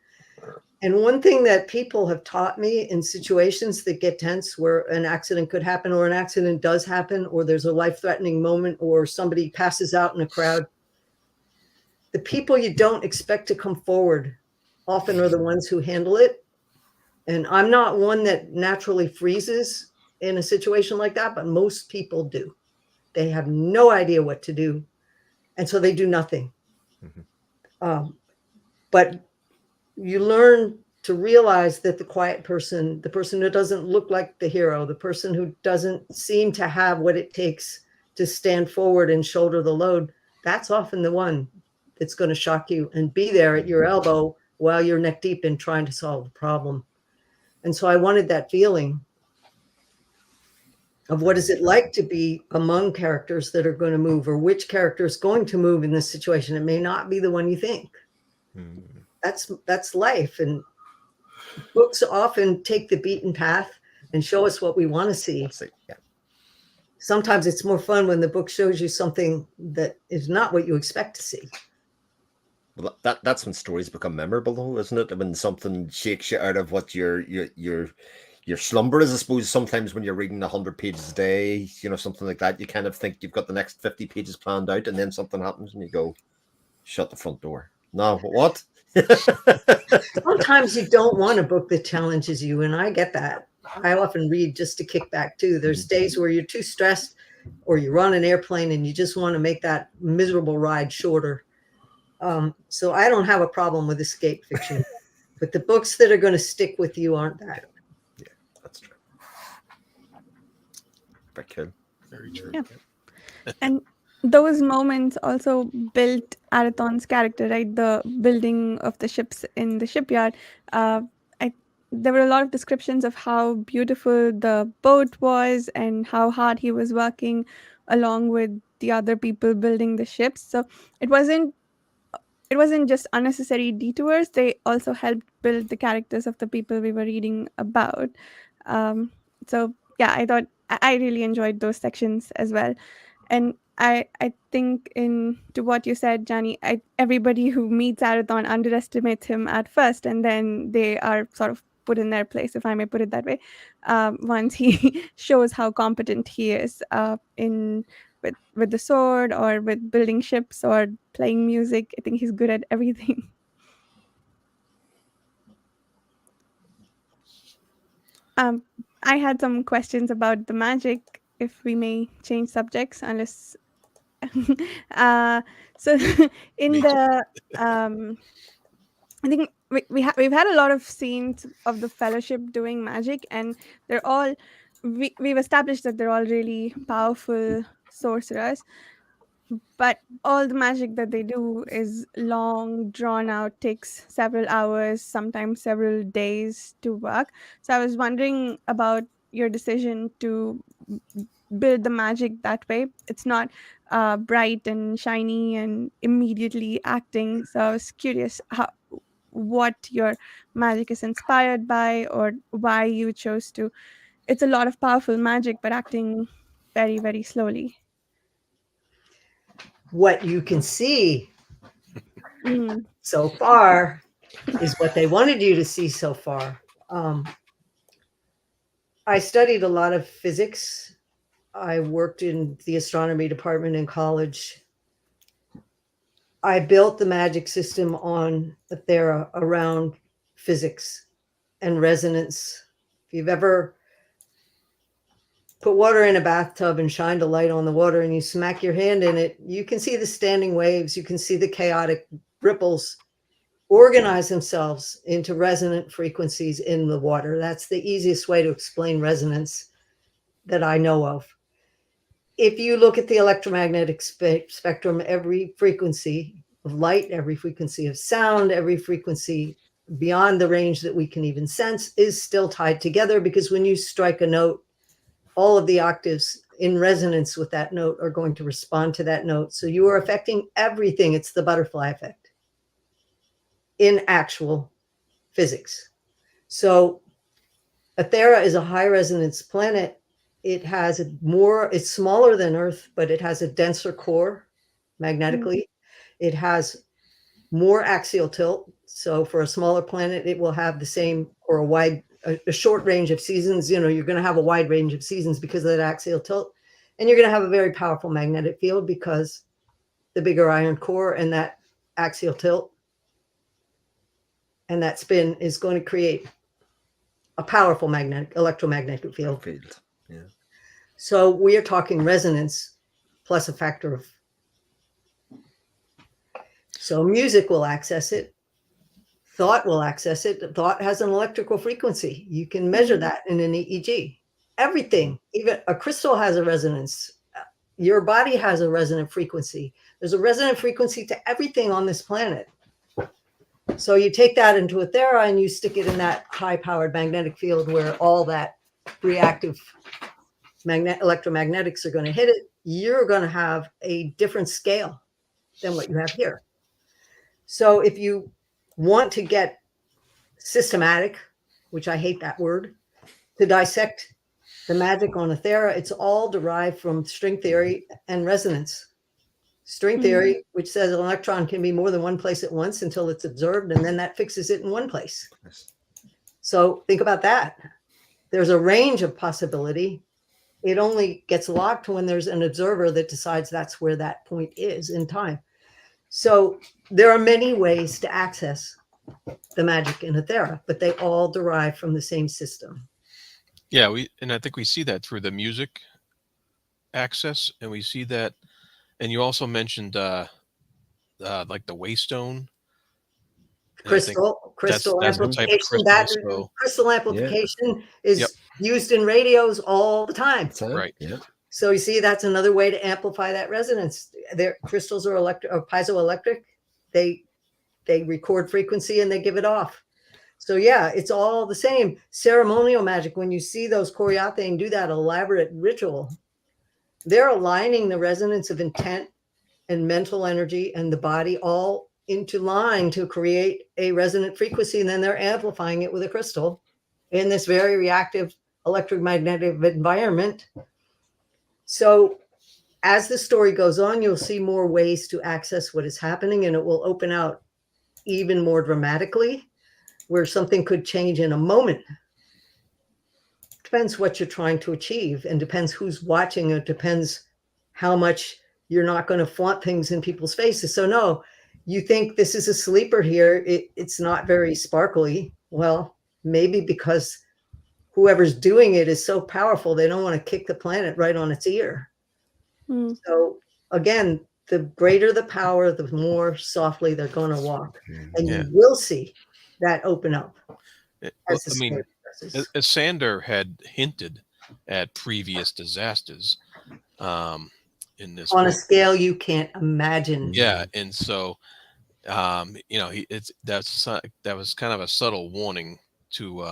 And one thing that people have taught me in situations that get tense, where an accident could happen, or an accident does happen, or there's a life-threatening moment, or somebody passes out in a crowd, the people you don't expect to come forward often are the ones who handle it. And I'm not one that naturally freezes in a situation like that, but most people do. They have no idea what to do. And so they do nothing. Mm-hmm. But you learn to realize that the quiet person, the person who doesn't look like the hero, the person who doesn't seem to have what it takes to stand forward and shoulder the load, that's often the one that's going to shock you and be there at your elbow while you're neck deep in trying to solve the problem. And so I wanted that feeling of what is it like to be among characters that are going to move, or which character is going to move in this situation. It may not be the one you think. Mm. That's life. And books often take the beaten path and show us what we want to see. Yeah. Sometimes it's more fun when the book shows you something that is not what you expect to see. Well, that's when stories become memorable, though, isn't it? When something shakes you out of what your slumber is. I suppose sometimes when you're reading 100 pages a day, something like that, you kind of think you've got the next 50 pages planned out, and then something happens, and you go, "Shut the front door." No, what? Sometimes you don't want a book that challenges you, and I get that. I often read just to kick back too. There's days where you're too stressed, or you're on an airplane and you just want to make that miserable ride shorter. So I don't have a problem with escape fiction, but the books that are going to stick with you aren't that. Yeah, that's true. Very cool. Very true. Yeah. And those moments also built Arathorn's character, right? The building of the ships in the shipyard. There were a lot of descriptions of how beautiful the boat was and how hard he was working along with the other people building the ships. So it wasn't just unnecessary detours. They also helped build the characters of the people we were reading about. So yeah, I thought I really enjoyed those sections as well. And I think to what you said, Janny, everybody who meets Arathon underestimates him at first, and then they are sort of put in their place, if I may put it that way, once he shows how competent he is in with the sword or with building ships or playing music. I think he's good at everything. I had some questions about the magic, if we may change subjects, unless uh, so in Me the I think we've had a lot of scenes of the Fellowship doing magic, and they're all we've established that they're all really powerful sorcerers, but all the magic that they do is long, drawn out, takes several hours, sometimes several days to work. So I was wondering about your decision to build the magic that way. It's not bright and shiny and immediately acting. So I was curious what your magic is inspired by, or why you chose to. It's a lot of powerful magic, but acting very, very slowly. What you can see Mm, so far is what they wanted you to see so far. I studied a lot of physics. I worked in the astronomy department in college. I built the magic system on Ethera around physics and resonance. If you've ever put water in a bathtub and shined a light on the water and you smack your hand in it, you can see the standing waves, you can see the chaotic ripples organize themselves into resonant frequencies in the water. That's the easiest way to explain resonance that I know of. If you look at the electromagnetic spectrum, every frequency of light, every frequency of sound, every frequency beyond the range that we can even sense is still tied together, because when you strike a note, all of the octaves in resonance with that note are going to respond to that note. So you are affecting everything. It's the butterfly effect in actual physics. So Ethera is a high resonance planet. It has it's smaller than Earth, but it has a denser core magnetically. It has more axial tilt. So for a smaller planet, it will have the same, or a short range of seasons. You're going to have a wide range of seasons because of that axial tilt. And you're going to have a very powerful magnetic field because the bigger iron core and that axial tilt and that spin is going to create a powerful electromagnetic field. Yeah. So we are talking resonance plus a factor of. So music will access it. Thought will access it. Thought has an electrical frequency. You can measure that in an EEG. Everything, even a crystal has a resonance. Your body has a resonant frequency. There's a resonant frequency to everything on this planet. So you take that into Ethera and you stick it in that high-powered magnetic field where all that reactive electromagnetics are going to hit it. You're going to have a different scale than what you have here. So if you want to get systematic, which I hate that word, to dissect the magic on Ethera, it's all derived from string theory and resonance. String theory, which says an electron can be more than one place at once until it's observed, and then that fixes it in one place. So think about that. There's a range of possibility. It only gets locked when there's an observer that decides that's where that point is in time. So there are many ways to access the magic in Ethera, but they all derive from the same system. Yeah, I think we see that through the music access, and we see that. And you also mentioned like the waystone. Crystal that's amplification. the type of crystal. Crystal amplification is used in radios all the time. Right. Yeah. So you see, that's another way to amplify that resonance. Their crystals are piezoelectric. They record frequency and they give it off. So yeah, it's all the same. Ceremonial magic, when you see those choreothane do that elaborate ritual, they're aligning the resonance of intent and mental energy and the body all into line to create a resonant frequency. And then they're amplifying it with a crystal in this very reactive electromagnetic environment. So as the story goes on, you'll see more ways to access what is happening, and it will open out even more dramatically, where something could change in a moment. Depends what you're trying to achieve, and depends who's watching. It depends how much you're not going to flaunt things in people's faces. So no, you think this is a sleeper here. It's not very sparkly. Well, maybe because whoever's doing it is so powerful, they don't want to kick the planet right on its ear. So again, the greater the power, the more softly they're going to walk. And you will see that open up. Well, I mean, as Sander had hinted at previous disasters in this on book. A scale you can't imagine. Yeah, and so you know, that was kind of a subtle warning to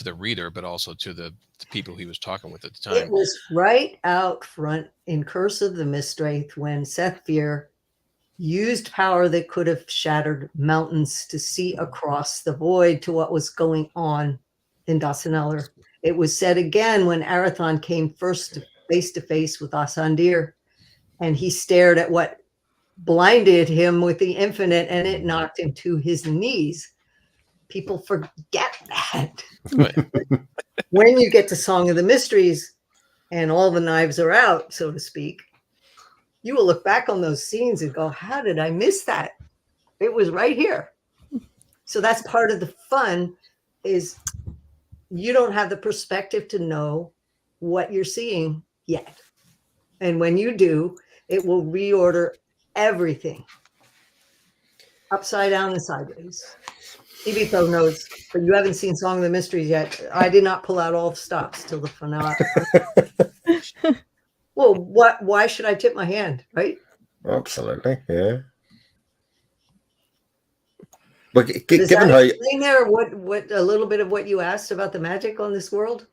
the reader, but also to the people he was talking with at the time. It was right out front in Curse of the Mistwraith when Seth Fear used power that could have shattered mountains to see across the void to what was going on in Dasaneller. It was said again when Arathon came first face to face with Asandir, and he stared at what blinded him with the infinite, and it knocked him to his knees. People forget that. Right. When you get to Song of the Mysteries and all the knives are out, so to speak, you will look back on those scenes and go, how did I miss that? It was right here. So that's part of the fun, is you don't have the perspective to know what you're seeing yet. And when you do, it will reorder everything upside down and sideways. TVPO knows, but you haven't seen Song of the Mysteries yet. I did not pull out all the stops till the finale. Well, why should I tip my hand, right? Absolutely, yeah. But Does given that how explain there what a little bit of what you asked about the magic on this world?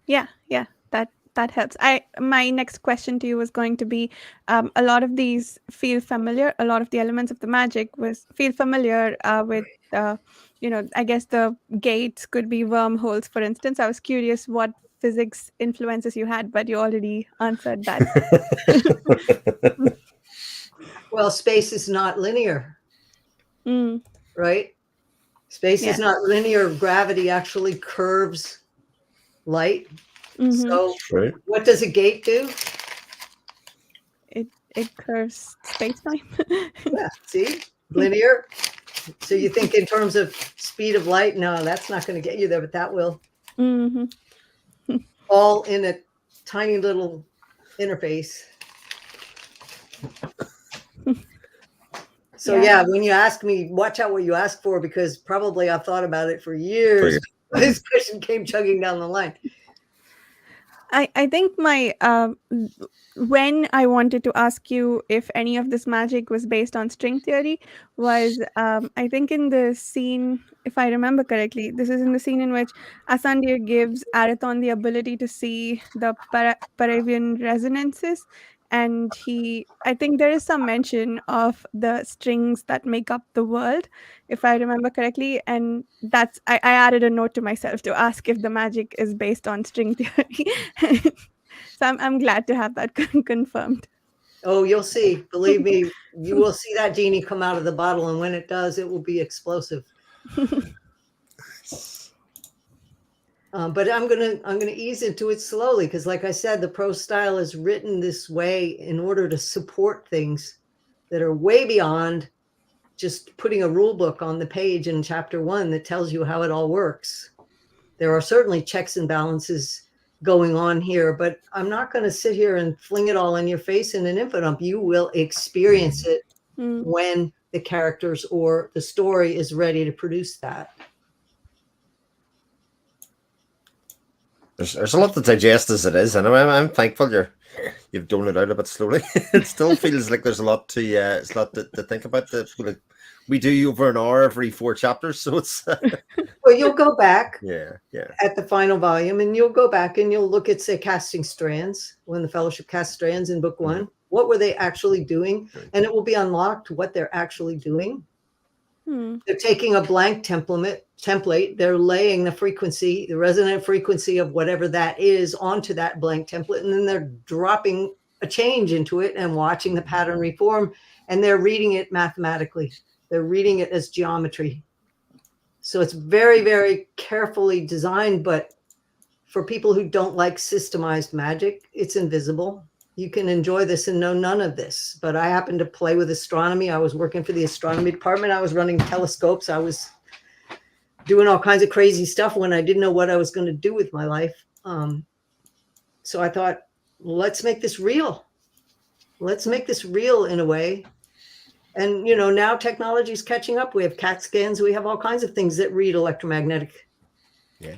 Yeah, that helps. My next question to you was going to be, a lot of these feel familiar. A lot of the elements of the magic feel familiar with, I guess the gates could be wormholes, for instance. I was curious what physics influences you had, but you already answered that. Well, space is not linear, right? Space is Yeah. not linear. Gravity actually curves light. So right. what does a gate do? It curves space-time. Yeah, see? Linear. So you think in terms of speed of light? No, that's not going to get you there, but that will. All in a tiny little interface. So yeah, when you ask me, watch out what you ask for, because probably I've thought about it for years. This question came chugging down the line. I think when I wanted to ask you if any of this magic was based on string theory was, I think in the scene, if I remember correctly, this is in the scene in which Asandir gives Arathon the ability to see the Paravian resonances, and I think there is some mention of the strings that make up the world, if I remember correctly, and I added a note to myself to ask if the magic is based on string theory. So I'm glad to have that confirmed. Oh, you'll see. Believe me, you will see that genie come out of the bottle, and when it does, it will be explosive. But I'm gonna ease into it slowly, because, like I said, the prose style is written this way in order to support things that are way beyond just putting a rule book on the page in chapter 1 that tells you how it all works. There are certainly checks and balances going on here, but I'm not going to sit here and fling it all in your face in an info dump. You will experience it when the characters or the story is ready to produce that. There's a lot to digest as it is, and I'm thankful you've done it out a bit slowly. It still feels like there's a lot to think about. We do over an hour every 4 chapters, so it's. Well, you'll go back, yeah, at the final volume, and you'll go back and you'll look at, say, casting strands, when the Fellowship cast strands in book 1. What were they actually doing? And it will be unlocked what they're actually doing. They're taking a blank template, they're laying the frequency, the resonant frequency of whatever that is onto that blank template, and then they're dropping a change into it and watching the pattern reform, and they're reading it mathematically. They're reading it as geometry. So it's very, very carefully designed, but for people who don't like systemized magic, it's invisible. You can enjoy this and know none of this. But I happen to play with astronomy. I was working for the astronomy department. I was running telescopes. I was doing all kinds of crazy stuff when I didn't know what I was going to do with my life. So I thought, let's make this real. Let's make this real in a way. And, you know, now technology is catching up. We have CAT scans. We have all kinds of things that read electromagnetic. Yeah.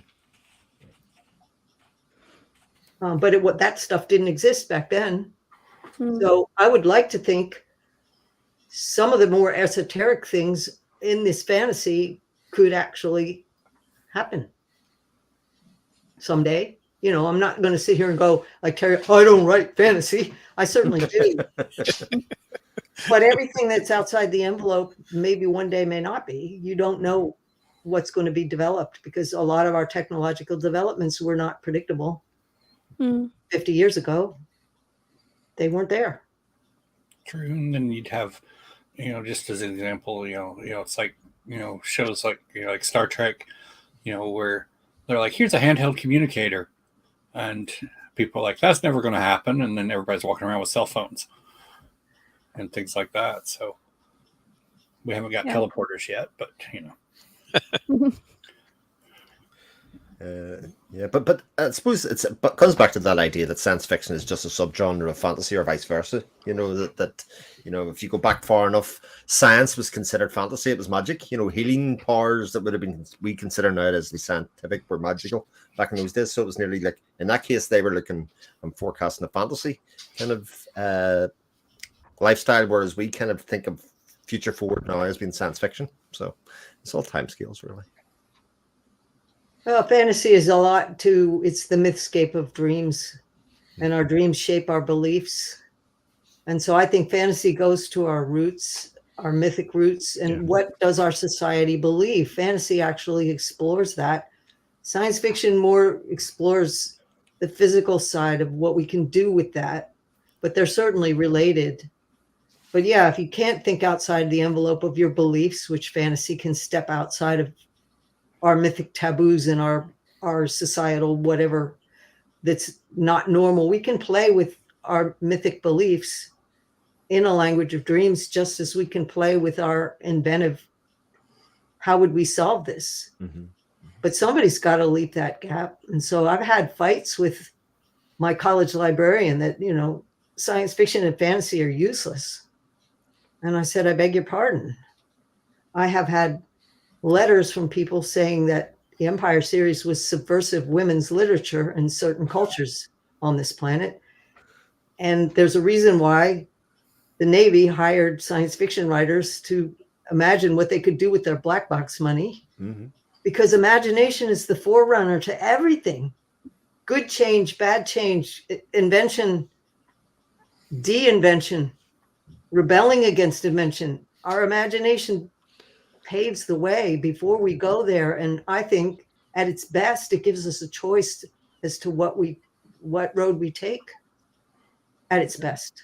But that stuff didn't exist back then. So I would like to think some of the more esoteric things in this fantasy could actually happen someday. You know, I'm not going to sit here and go like, Terry, I don't write fantasy. I certainly do. But everything that's outside the envelope, maybe one day may not be. You don't know what's going to be developed because a lot of our technological developments were not predictable. 50 years ago, they weren't there. True. And then you'd have, you know, just as an example, you know, it's like, you know, shows like, you know, like Star Trek, you know, where they're like, here's a handheld communicator. And people are like, that's never going to happen. And then everybody's walking around with cell phones and things like that. So we haven't got teleporters yet, but, you know. Yeah, but I suppose it comes back to that idea that science fiction is just a subgenre of fantasy, or vice versa. You know that you know, if you go back far enough, science was considered fantasy. It was magic. You know, healing powers that would have been we consider now as the scientific were magical back in those days. So it was nearly like in that case they were looking and forecasting a fantasy kind of lifestyle, whereas we kind of think of future forward now as being science fiction. So it's all time scales really. Well, fantasy is a lot too. It's the mythscape of dreams, and our dreams shape our beliefs. And so I think fantasy goes to our roots, our mythic roots, and what does our society believe? Fantasy actually explores that. Science fiction more explores the physical side of what we can do with that, but they're certainly related. But yeah, if you can't think outside the envelope of your beliefs, which fantasy can step outside of our mythic taboos and our societal whatever that's not normal, we can play with our mythic beliefs in a language of dreams, just as we can play with our inventive, how would we solve this? But somebody's got to leap that gap. And so I've had fights with my college librarian that, you know, science fiction and fantasy are useless. And I said, I beg your pardon. I have had letters from people saying that the Empire series was subversive women's literature in certain cultures on this planet. And there's a reason why the Navy hired science fiction writers to imagine what they could do with their black box money, because imagination is the forerunner to everything. Good change, bad change, invention, de-invention, rebelling against invention. Our imagination paves the way before we go there. And I think at its best, it gives us a choice as to what road we take at its best.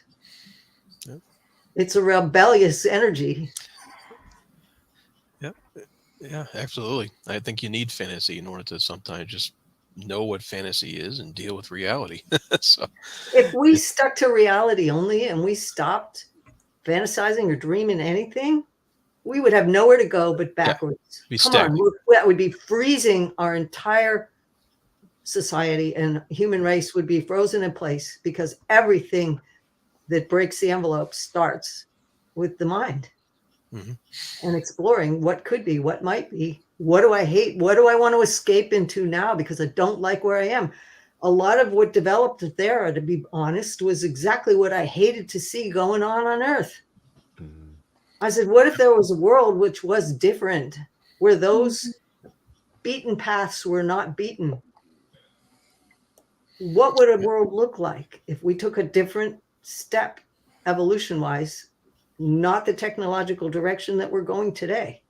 It's a rebellious energy. Yeah, absolutely. I think you need fantasy in order to sometimes just know what fantasy is and deal with reality. So if we stuck to reality only and we stopped fantasizing or dreaming anything, we would have nowhere to go but backwards. Come on, that would be freezing our entire society, and human race would be frozen in place, because everything that breaks the envelope starts with the mind. And exploring what could be, what might be, what do I hate, what do I want to escape into now because I don't like where I am. A lot of what developed there, to be honest, was exactly what I hated to see going on Earth. I said, what if there was a world which was different, where those beaten paths were not beaten? What would a world look like if we took a different step evolution-wise, not the technological direction that we're going today?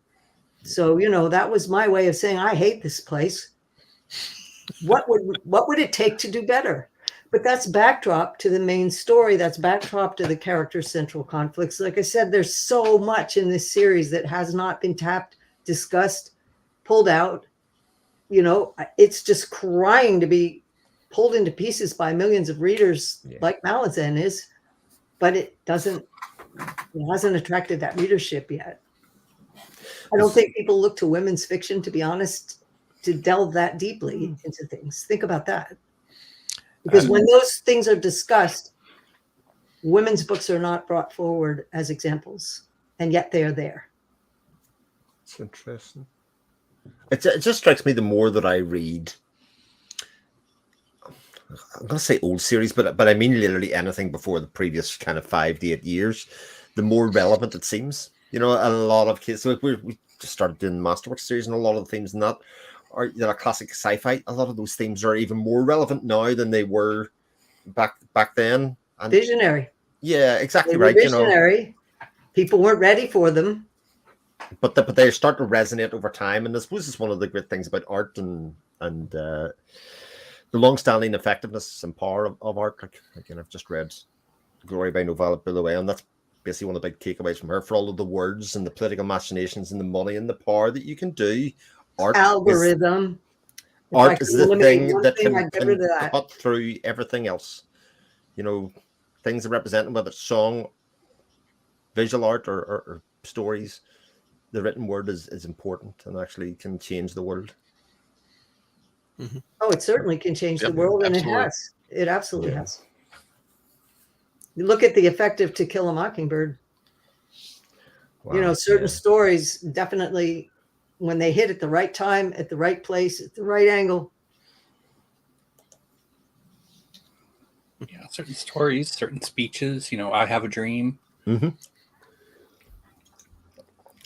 So, that was my way of saying, I hate this place. What would it take to do better? But that's backdrop to the main story. That's backdrop to the character's central conflicts. Like I said, there's so much in this series that has not been tapped, discussed, pulled out. It's just crying to be pulled into pieces by millions of readers, like Malazan is, but it hasn't attracted that readership yet. I don't think people look to women's fiction, to be honest, to delve that deeply into things. Think about that. Because when those things are discussed, women's books are not brought forward as examples, and yet they are there. It's interesting. It just strikes me the more that I read, I'm going to say old series, but I mean literally anything before the previous kind of 5 to 8 years, the more relevant it seems. A lot of cases. So we just started doing the Masterworks series, and a lot of the themes in that are classic sci-fi. A lot of those themes are even more relevant now than they were back then. And visionary. Yeah, exactly they were right. Visionary. People weren't ready for them. But they start to resonate over time, and I suppose it's one of the great things about art and the long-standing effectiveness and power of art. Like, again, I've just read Glory by Novella Billoway, and that's basically one of the big takeaways from her, for all of the words and the political machinations and the money and the power that you can do. Art is the thing that can cut through everything else. Things that represent, whether it's song, visual art, or stories. The written word is important and actually can change the world. Mm-hmm. Oh, it certainly can change the world, and absolutely. It has. It absolutely has. You look at the effect of To Kill a Mockingbird. Wow, certain stories definitely, when they hit at the right time, at the right place, at the right angle. Yeah, certain stories, certain speeches. I Have a Dream. Mm-hmm.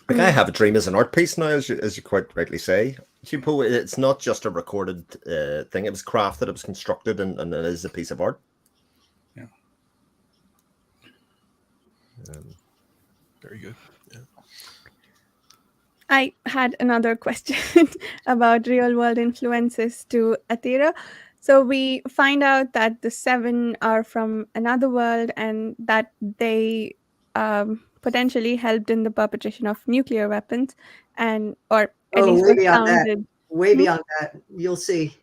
Like I Have a Dream is an art piece now, as you quite rightly say. It's not just a recorded thing. It was crafted, it was constructed, and it is a piece of art. Yeah. Very good. Yeah. I had another question about real-world influences to Aethera. So we find out that the 7 are from another world, and that they potentially helped in the perpetration of nuclear weapons, or at least way beyond founded. that. Way beyond that. You'll see.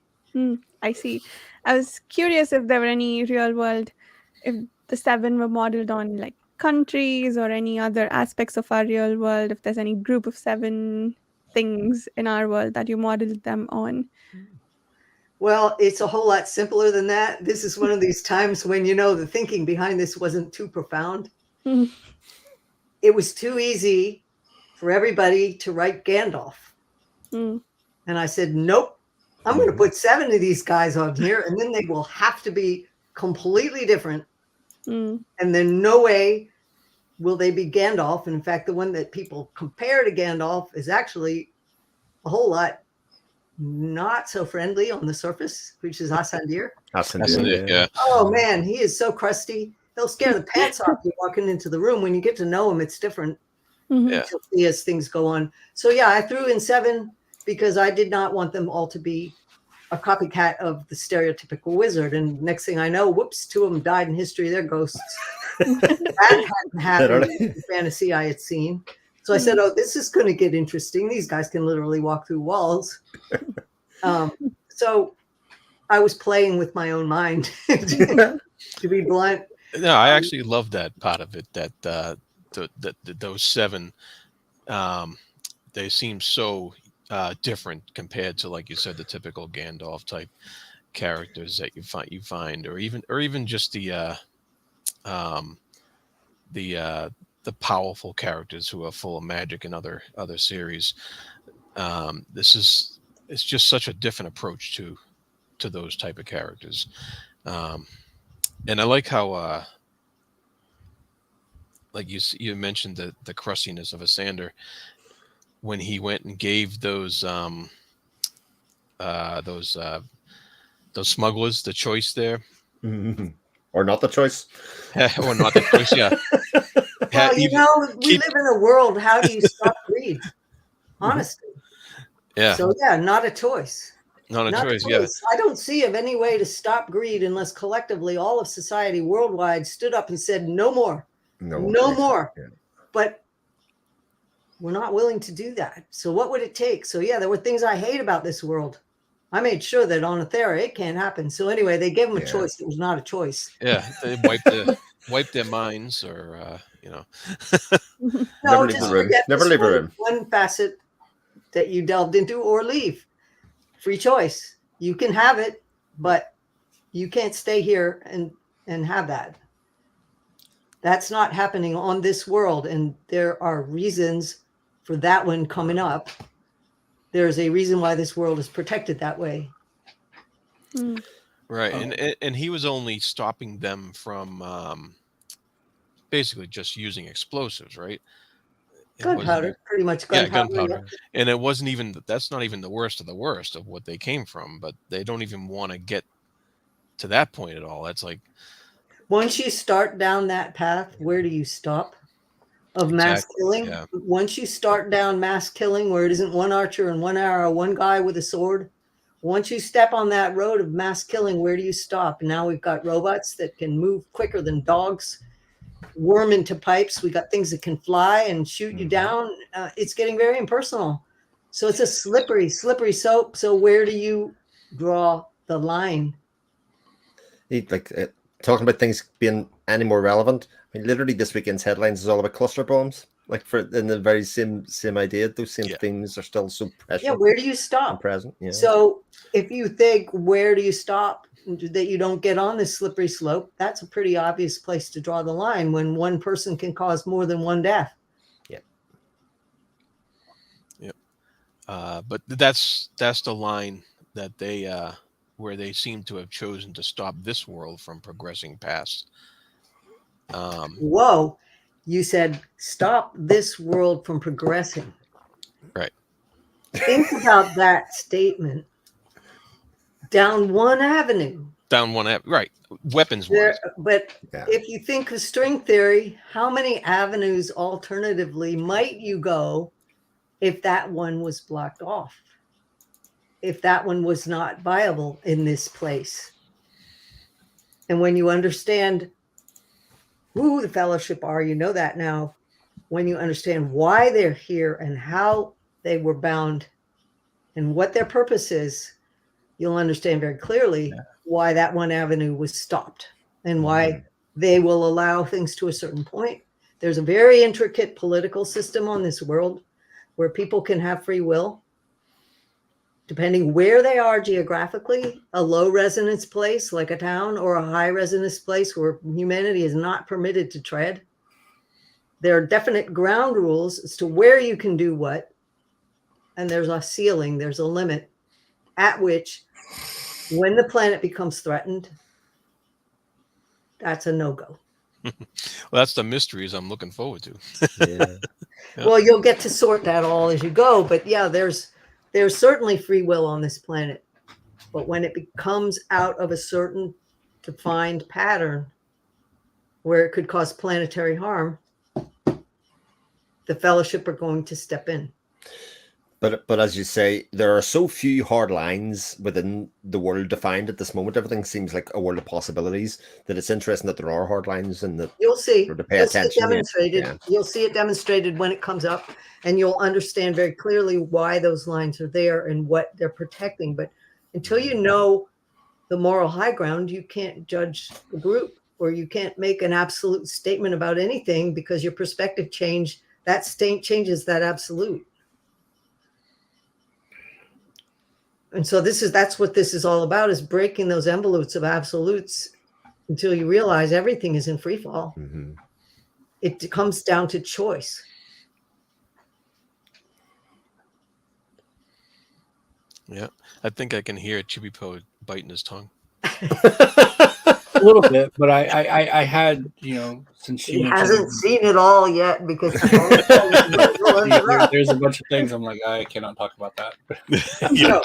I see. I was curious if there were any real world, if the 7 were modeled on like countries or any other aspects of our real world, if there's any group of 7 things in our world that you modeled them on. Well, it's a whole lot simpler than that. This is one of these times when, the thinking behind this wasn't too profound. It was too easy for everybody to write Gandalf. And I said, nope, I'm going to put 7 of these guys on here, and then they will have to be completely different. And then no way will they be Gandalf. And in fact, the one that people compare to Gandalf is actually a whole lot not so friendly on the surface, which is Asandir. Yeah. Oh man, he is so crusty. He'll scare the pants off you walking into the room. When you get to know him, it's different. Yeah. You'll see as things go on. So yeah, I threw in 7 because I did not want them all to be a copycat of the stereotypical wizard. And next thing I know, whoops, 2 of them died in history. They're ghosts. That hadn't happened in the fantasy I had seen. So I said, oh, this is going to get interesting. These guys can literally walk through walls. So I was playing with my own mind, to be blunt. No, I actually love that part of it, that those 7, they seem so different compared to, like you said, the typical Gandalf type characters that you find, or even just the powerful characters who are full of magic in other series. It's just such a different approach to those type of characters. And I like how like you mentioned the crustiness of Asander when he went and gave those smugglers the choice there. Or not the choice. Or not the choice, yeah. Well, we live in a world. How do you stop greed? honestly. Yeah, So yeah, not a choice. not a Not choice. a Yeah, choice. I don't see of any way to stop greed unless collectively all of society worldwide stood up and said, no more, no exactly, more. yeah. But we're not willing to do that. So what would it take? So yeah, there were things I hate about this world. I made sure that on Aethera it can't happen. So anyway, they gave them a Yeah. choice. It was not a choice. yeah. They wipe their minds, or you know. No, Never leave just the room. forget Never this leave a room. one facet that you delved into or leave. Free choice. You can have it, but you can't stay here and have that. That's not happening on this world. And there are reasons for that one coming up. There's a reason why this world is protected that way. Mm. Right, Oh. and he was only stopping them from basically just using explosives, right? It wasn't Gunpowder, pretty much Yeah, gunpowder. gunpowder. And it wasn't even that's not even the worst of what they came from, but they don't even want to get to that point at all. That's like Once you start down that path, where do you stop? Of mass exactly, killing. yeah. Once you start down mass killing where it isn't one archer and one arrow, one guy with a sword, once you step on that road of mass killing, where do you stop? Now we've got robots that can move quicker than dogs, worm into pipes. We got things that can fly and shoot you down. It's getting very impersonal. So it's a slippery slope. So where do you draw the line? Like talking about things being any more relevant. I mean, literally this weekend's headlines is all about cluster bombs. Like in the very same idea, those same Yeah. themes are still so Yeah, present where do you and stop? present. Yeah. So if you think, where do you stop that you don't get on this slippery slope? That's a pretty obvious place to draw the line when one person can cause more than one death. But that's the line that they where they seem to have chosen to stop this world from progressing past. Whoa, you said stop this world from progressing. Right. Think about that statement. Down one avenue. Down one right. Weapons There, wise. but Yeah. if you think of string theory, how many avenues alternatively might you go if that one was blocked off? If that one was not viable in this place? And when you understand who the fellowship are, you know that now. When you understand why they're here and how they were bound and what their purpose is, you'll understand very clearly why that one avenue was stopped and why they will allow things to a certain point. There's a very intricate political system on this world where people can have free will. Depending where they are geographically, a low resonance place like a town or a high resonance place where humanity is not permitted to tread. There are definite ground rules as to where you can do what. And there's a ceiling, there's a limit at which when the planet becomes threatened, that's a no-go. Well, that's the mysteries I'm looking forward to. Yeah. Yeah. Well, you'll get to sort that all as you go. But yeah, there's certainly free will on this planet. But when it becomes out of a certain defined pattern where it could cause planetary harm, the fellowship are going to step in. But as you say, there are so few hard lines within the world defined at this moment. Everything seems like a world of possibilities. That it's interesting that there are hard lines and that You'll see. to pay You'll see it attention. demonstrated. Yeah. You'll see it demonstrated when it comes up, and you'll understand very clearly why those lines are there and what they're protecting. But until you know the moral high ground, you can't judge the group, or you can't make an absolute statement about anything because your perspective changes that absolute. And so that's what this is all about, is breaking those envelopes of absolutes until you realize everything is in free fall. Mm-hmm. It comes down to choice. Yeah. I think I can hear Chibi Poe biting his tongue. A little bit, but I had, since she He mentioned hasn't seen it all yet because there's a bunch of things I'm like, I cannot talk about that. No,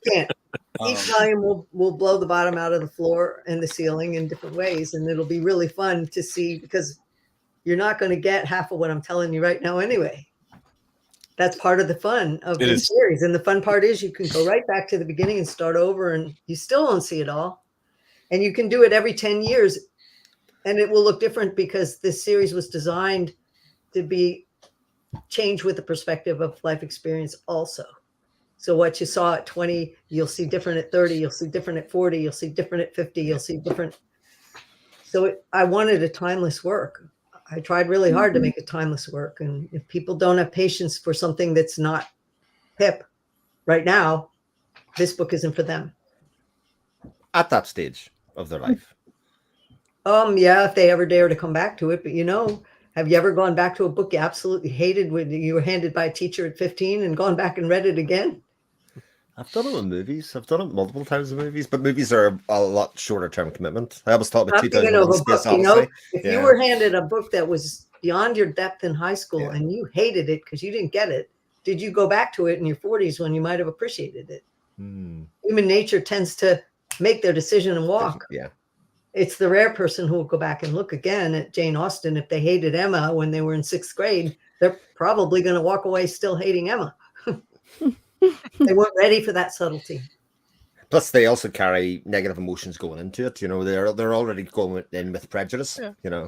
can't. Um, Each volume will blow the bottom out of the floor and the ceiling in different ways, and it'll be really fun to see because you're not going to get half of what I'm telling you right now anyway. That's part of the fun of It the is. series. And the fun part is you can go right back to the beginning and start over, and you still don't see it all. And you can do it every 10 years, and it will look different because this series was designed to be changed with the perspective of life experience also. So what you saw at 20, you'll see different at 30, you'll see different at 40, you'll see different at 50, you'll see different. So I wanted a timeless work. I tried really hard to make a timeless work. And if people don't have patience for something that's not hip right now, this book isn't for them. At that stage of their life. Yeah, if they ever dare to come back to it. But have you ever gone back to a book you absolutely hated when you were handed by a teacher at 15 and gone back and read it again? I've done it with movies. I've done it multiple times with movies, but movies are a lot shorter term commitment. I always thought about I'm thinking of 2001: a Space book, Odyssey. if you were handed a book that was beyond your depth in high school and you hated it because you didn't get it, did you go back to it in your 40s when you might have appreciated it? Human nature tends to make their decision and walk. Yeah. It's the rare person who will go back and look again at Jane Austen. If they hated Emma when they were in 6th grade, they're probably going to walk away still hating Emma. They weren't ready for that subtlety. Plus, they also carry negative emotions going into it. They're already going in with prejudice. Yeah.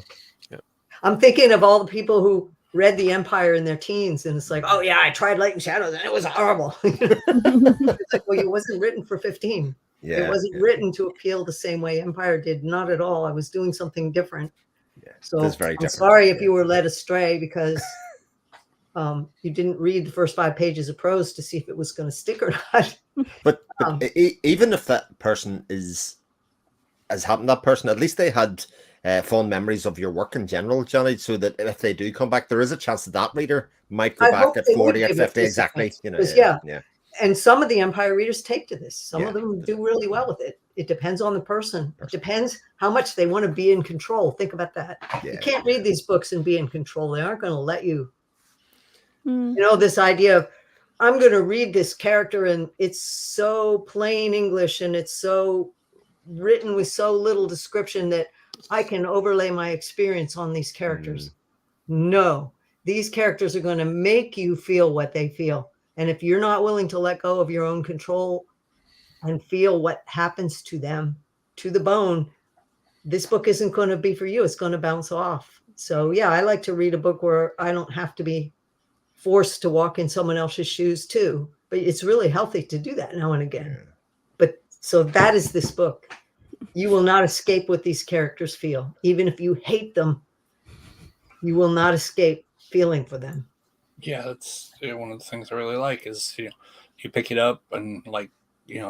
I'm thinking of all the people who read The Empire in their teens, and it's like, oh yeah, I tried Light and Shadows, and it was horrible. It's like, well, it wasn't written for 15. It wasn't written to appeal the same way Empire did. Not at all. I was doing something different. So I'm sorry if you were led astray because you didn't read the first 5 pages of prose to see if it was going to stick or not. But even if that person has happened, that person, at least they had fond memories of your work in general, Janny, so that if they do come back, there is a chance that reader might go back at 40 or 50. Exactly. And some of the Empire readers take to this. Some of them do really well with it. It depends on the person. It depends how much they want to be in control. Think about that. You can't read these books and be in control. They aren't going to let you. This idea of, I'm going to read this character and it's so plain English and it's so written with so little description that I can overlay my experience on these characters. No, these characters are going to make you feel what they feel. And if you're not willing to let go of your own control and feel what happens to them to the bone, this book isn't going to be for you. It's going to bounce off. So yeah, I like to read a book where I don't have to be forced to walk in someone else's shoes too, but it's really healthy to do that now and again. But so that is this book. You will not escape what these characters feel. Even if you hate them, you will not escape feeling for them. Yeah, that's one of the things I really like is, you pick it up and I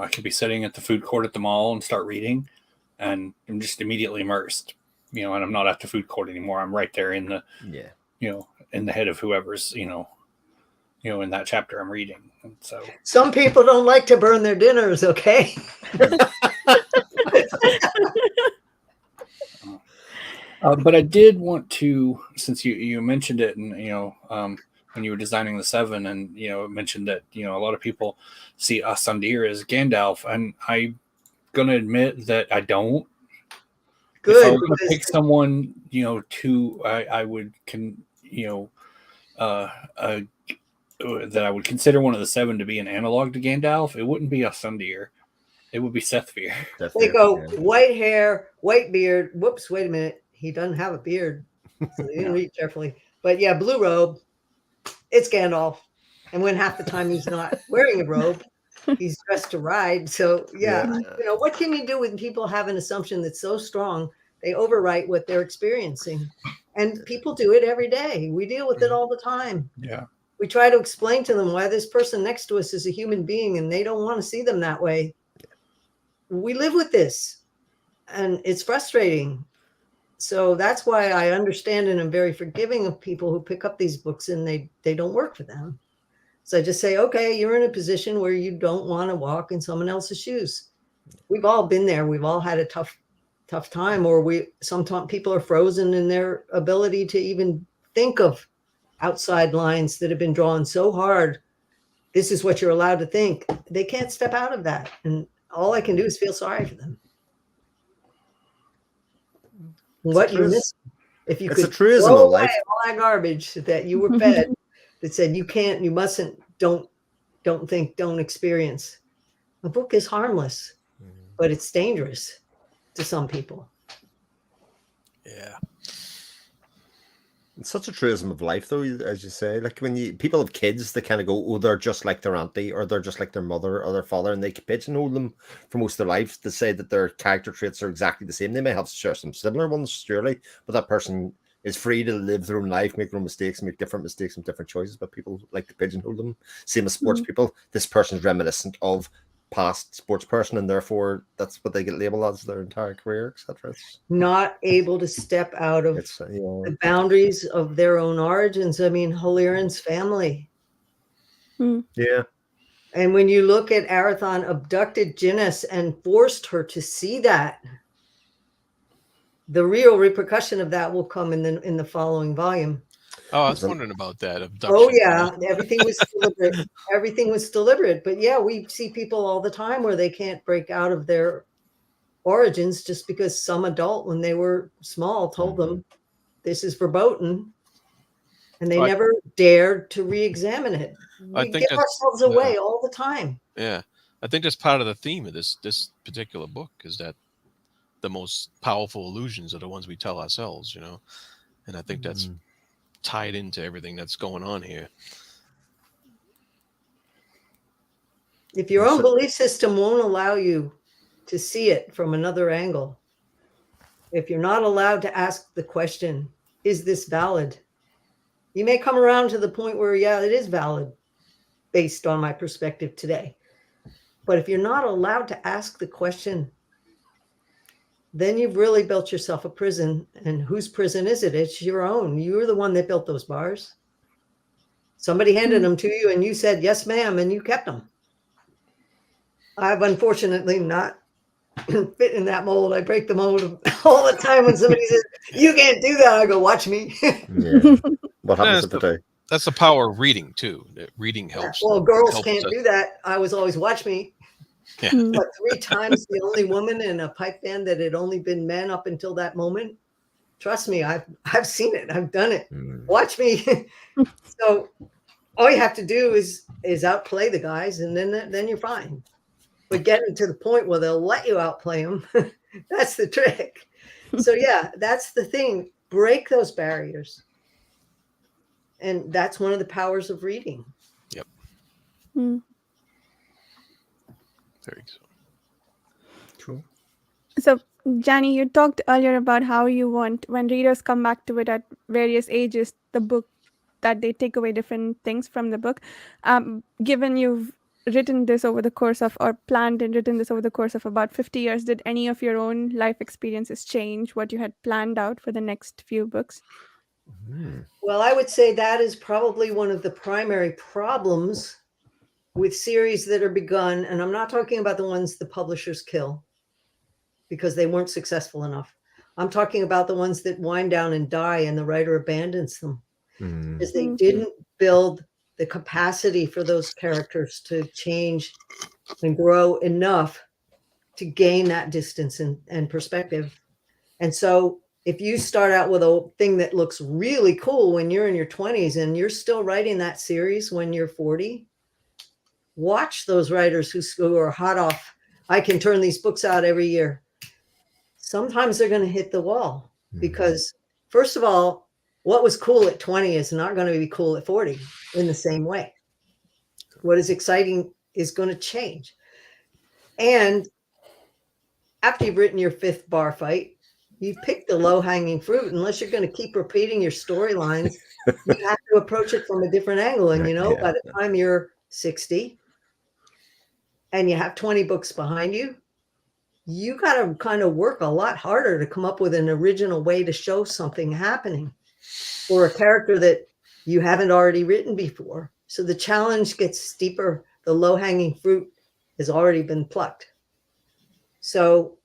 could be sitting at the food court at the mall and start reading and I'm just immediately immersed, and I'm not at the food court anymore. I'm right there in the, in the head of whoever's, in that chapter I'm reading. And so some people don't like to burn their dinners. Okay. But I did want to, since you mentioned it, and when you were designing the 7, and mentioned that a lot of people see Asandir as Gandalf, and I'm gonna admit that I don't. Good. If I were going to pick someone, I would that I would consider one of the 7 to be an analog to Gandalf, it wouldn't be Asandir. It would be Sethvir. They go white hair, white beard. Whoops, wait a minute. He doesn't have a beard. So they didn't read carefully. But yeah, blue robe. It's Gandalf. And when half the time he's not wearing a robe, he's dressed to ride. So yeah, what can you do when people have an assumption that's so strong, they overwrite what they're experiencing? And people do it every day. We deal with it all the time. Yeah. We try to explain to them why this person next to us is a human being and they don't want to see them that way. We live with this and it's frustrating. So that's why I understand and I'm very forgiving of people who pick up these books and they don't work for them. So I just say, okay, you're in a position where you don't want to walk in someone else's shoes. We've all been there. We've all had a tough time, or sometimes people are frozen in their ability to even think of outside lines that have been drawn so hard. This is what you're allowed to think. They can't step out of that. And all I can do is feel sorry for them. What you miss, if you could throw away all that garbage that you were fed, that said, you can't, you mustn't, don't think, don't experience. A book is harmless, but it's dangerous to some people. Yeah. It's such a truism of life, though, as you say. Like when people have kids, they kind of go, "Oh, they're just like their auntie, or they're just like their mother or their father," and they pigeonhole them for most of their lives to say that their character traits are exactly the same. They may have share some similar ones, surely, but that person is free to live their own life, make their own mistakes, make different mistakes and different choices. But people like to pigeonhole them. Same as sports people. This person's reminiscent of past sports person, and therefore that's what they get labeled as their entire career, etc. Not able to step out of the boundaries of their own origins. I mean, Hallyran's family. Yeah. And when you look at Arathon abducted Jinnis and forced her to see that, the real repercussion of that will come in the following volume. Oh, I was wondering about that abduction. Oh yeah, everything was deliberate. Everything was deliberate. But yeah, we see people all the time where they can't break out of their origins just because some adult, when they were small, told them this is verboten, and they never dared to re-examine it. We give ourselves away all the time. Yeah, I think that's part of the theme of this particular book, is that the most powerful illusions are the ones we tell ourselves, and I think that's tied into everything that's going on here. If your own belief system won't allow you to see it from another angle, if you're not allowed to ask the question, is this valid? You may come around to the point where, yeah, it is valid based on my perspective today. But if you're not allowed to ask the question, then you've really built yourself a prison. And whose prison is it? It's your own. You're the one that built those bars. Somebody handed them to you and you said, yes, ma'am, and you kept them. I've unfortunately not fit in that mold. I break the mold all the time when somebody says, you can't do that. I go, watch me. Yeah. What happens if they do? That's the power of reading, too. Reading helps. Well, girls can't do that. I was always, watch me. Yeah. But 3 times the only woman in a pipe band that had only been men up until that moment. Trust me, I've seen it. I've done it. Watch me. So all you have to do is outplay the guys, and then you're fine. But getting to the point where they'll let you outplay them, that's the trick. So yeah, that's the thing. Break those barriers. And that's one of the powers of reading. Yep. Very cool. So, Janny, you talked earlier about how you want, when readers come back to it at various ages, the book, that they take away different things from the book. Given you've written this over the course of, or planned and written this over the course of about 50 years, did any of your own life experiences change what you had planned out for the next few books? Well, I would say that is probably one of the primary problems with series that are begun. And I'm not talking about the ones the publishers kill because they weren't successful enough. I'm talking about the ones that wind down and die and the writer abandons them because they didn't build the capacity for those characters to change and grow enough to gain that distance and perspective. And so if you start out with a thing that looks really cool when you're in your 20s and you're still writing that series when you're 40, watch those writers who are hot off, I can turn these books out every year. Sometimes they're going to hit the wall because, first of all, what was cool at 20 is not going to be cool at 40 in the same way. What is exciting is going to change. And after you've written your 5th bar fight, you pick the low-hanging fruit. Unless you're going to keep repeating your storylines, you have to approach it from a different angle. And, by the time you're 60 and you have 20 books behind you, you got to kind of work a lot harder to come up with an original way to show something happening for a character that you haven't already written before. So the challenge gets steeper. The low-hanging fruit has already been plucked. So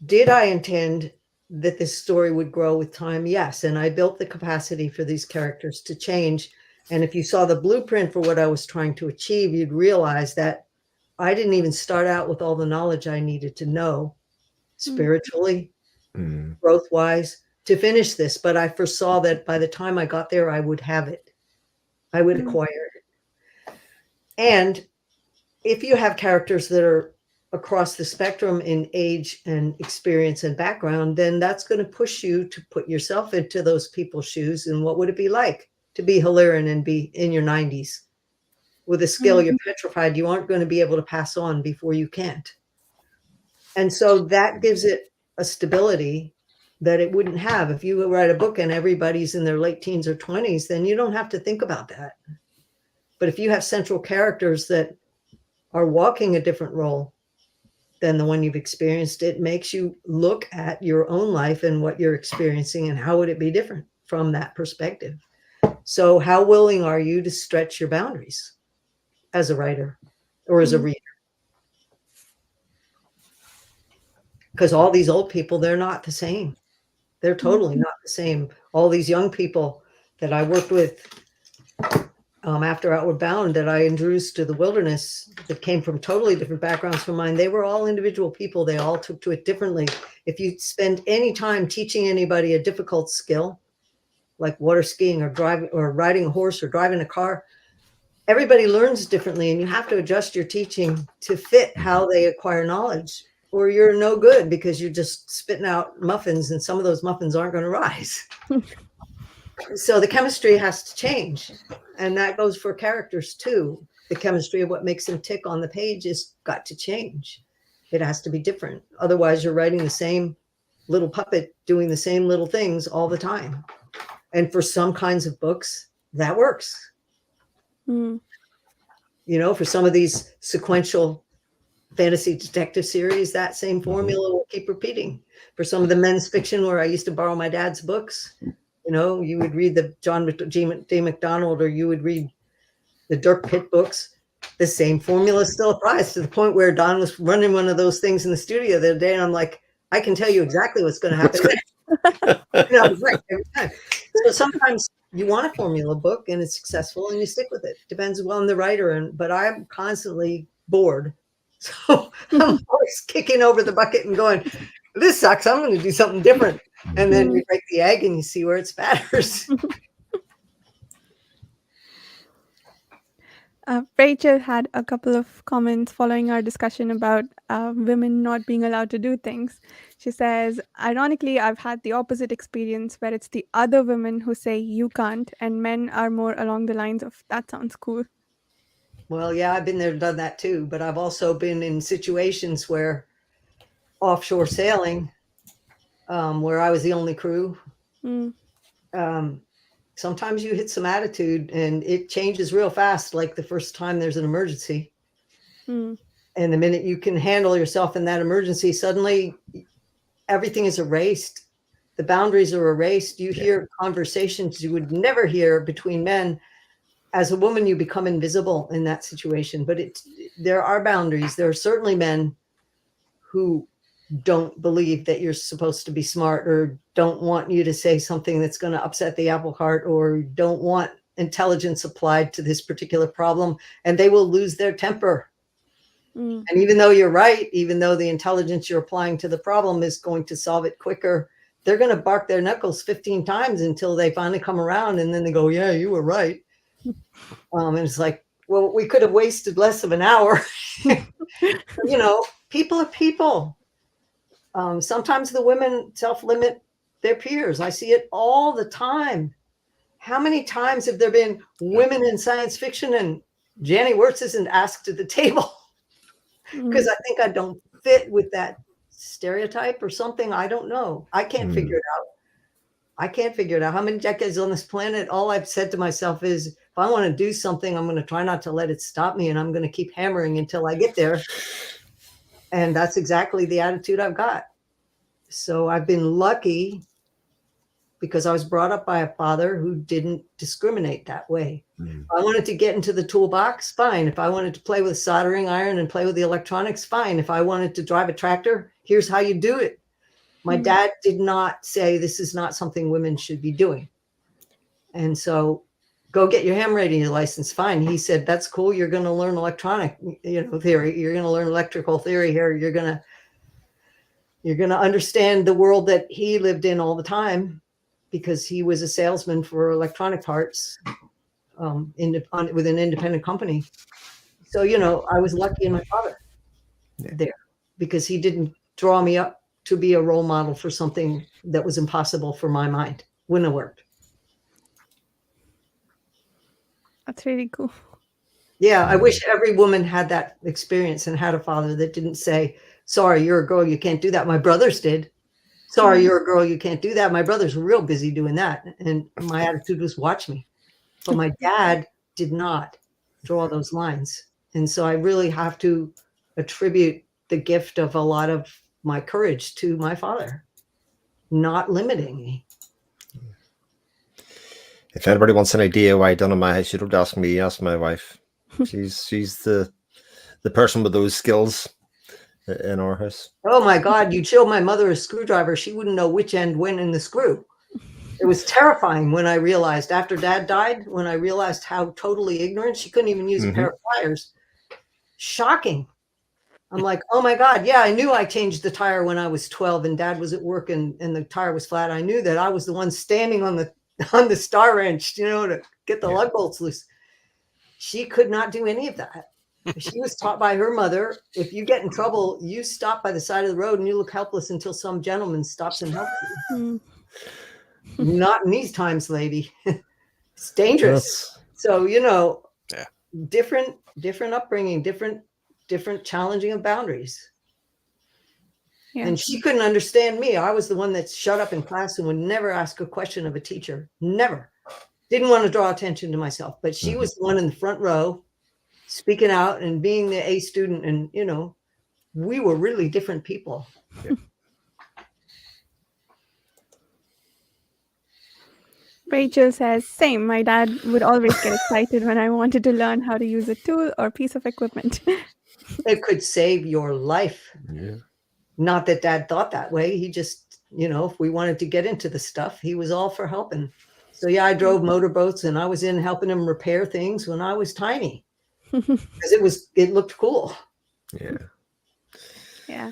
did I intend that this story would grow with time? Yes. And I built the capacity for these characters to change. And if you saw the blueprint for what I was trying to achieve, you'd realize that I didn't even start out with all the knowledge I needed to know spiritually, growth-wise, to finish this. But I foresaw that by the time I got there, I would have it. I would acquire it. And if you have characters that are across the spectrum in age and experience and background, then that's going to push you to put yourself into those people's shoes. And what would it be like to be Hilarion and be in your 90s with a skill you're petrified you aren't going to be able to pass on before you can't? And so that gives it a stability that it wouldn't have. If you write a book and everybody's in their late teens or 20s, then you don't have to think about that. But if you have central characters that are walking a different role than the one you've experienced, it makes you look at your own life and what you're experiencing and how would it be different from that perspective. So how willing are you to stretch your boundaries as a writer or as a reader? Because all these old people, they're not the same. They're totally not the same. All these young people that I worked with after Outward Bound that I introduced to the wilderness that came from totally different backgrounds from mine, they were all individual people. They all took to it differently. If you spend any time teaching anybody a difficult skill, like water skiing or driving or riding a horse or driving a car, everybody learns differently, and you have to adjust your teaching to fit how they acquire knowledge, or you're no good because you're just spitting out muffins and some of those muffins aren't going to rise. So the chemistry has to change, and that goes for characters too. The chemistry of what makes them tick on the page has got to change. It has to be different. Otherwise, you're writing the same little puppet doing the same little things all the time. And for some kinds of books, that works. You know, for some of these sequential fantasy detective series, that same formula will keep repeating. For some of the men's fiction where I used to borrow my dad's books, you know, you would read the John D. MacDonald or you would read the Dirk Pitt books. The same formula still applies, to the point where Don was running one of those things in the studio the other day, and I'm like, I can tell you exactly what's going to happen next. You know, I was right every time. So sometimes you want a formula book and it's successful and you stick with it. Depends on the writer, but I'm constantly bored. So I'm always kicking over the bucket and going, this sucks. I'm going to do something different. And then you break the egg and you see where it spatters. Rachel had a couple of comments following our discussion about women not being allowed to do things. She says, ironically, I've had the opposite experience where it's the other women who say you can't, and men are more along the lines of that sounds cool. Well, yeah, I've been there, done that too. But I've also been in situations where offshore sailing, where I was the only crew. Sometimes you hit some attitude and it changes real fast, like the first time there's an emergency. And the minute you can handle yourself in that emergency, suddenly everything is erased. The boundaries are erased. You hear conversations you would never hear between men. As a woman, you become invisible in that situation. But there are boundaries. There are certainly men who don't believe that you're supposed to be smart, or don't want you to say something that's going to upset the apple cart, or don't want intelligence applied to this particular problem, and they will lose their temper. And even though you're right, even though the intelligence you're applying to the problem is going to solve it quicker, they're going to bark their knuckles 15 times until they finally come around, and then they go, yeah, you were right. And it's like, well, we could have wasted less of an hour. You know, people are people. Sometimes the women self-limit their peers. I see it all the time. How many times have there been women in science fiction and Janny Wurts isn't asked to the table? Because I think I don't fit with that stereotype or something. I don't know. I can't figure it out. I can't figure it out. How many decades on this planet? All I've said to myself is, if I want to do something, I'm going to try not to let it stop me, and I'm going to keep hammering until I get there. And that's exactly the attitude I've got. So I've been lucky because I was brought up by a father who didn't discriminate that way. If I wanted to get into the toolbox, fine. If I wanted to play with a soldering iron and play with the electronics, fine. If I wanted to drive a tractor, here's how you do it. My dad did not say this is not something women should be doing. And so go get your ham radio license. Fine. He said, that's cool. You're going to learn electronic, theory. You're going to learn electrical theory here. You're going to understand the world that he lived in all the time, because he was a salesman for electronic parts. with an independent company. So, I was lucky in my father there, because he didn't draw me up to be a role model for something that was impossible for my mind. Wouldn't have worked. That's really cool. Yeah, I wish every woman had that experience and had a father that didn't say, sorry, you're a girl, you can't do that. My brothers did. Sorry, you're a girl, you can't do that. My brothers were real busy doing that. And my attitude was, watch me. But my dad did not draw those lines. And so I really have to attribute the gift of a lot of my courage to my father, not limiting me. If anybody wants an idea why I done in my house, you don't ask me, ask my wife. She's the person with those skills in our house. Oh my God, you'd show my mother a screwdriver, she wouldn't know which end went in the screw. It was terrifying when I realized, after Dad died, when I realized how totally ignorant, she couldn't even use a pair of pliers. Shocking. I'm like, oh my God, yeah, I knew I changed the tire when I was 12 and Dad was at work and the tire was flat. I knew that I was the one standing on the star wrench, to get the lug bolts loose. She could not do any of that. She was taught by her mother, if you get in trouble, you stop by the side of the road and you look helpless until some gentleman stops and helps you. Not in these times, lady. It's dangerous. So, different upbringing, different challenging of boundaries. Yeah. And she couldn't understand me. I was the one that shut up in class and would never ask a question of a teacher. Never. Didn't want to draw attention to myself. But she was the one in the front row speaking out and being the A student. And, we were really different people. Yeah. Rachel says, same. My dad would always get excited when I wanted to learn how to use a tool or piece of equipment. It could save your life. Yeah. Not that Dad thought that way. He just, if we wanted to get into the stuff, he was all for helping. So yeah, I drove motorboats and I was in helping him repair things when I was tiny. Because it looked cool. Yeah. Yeah.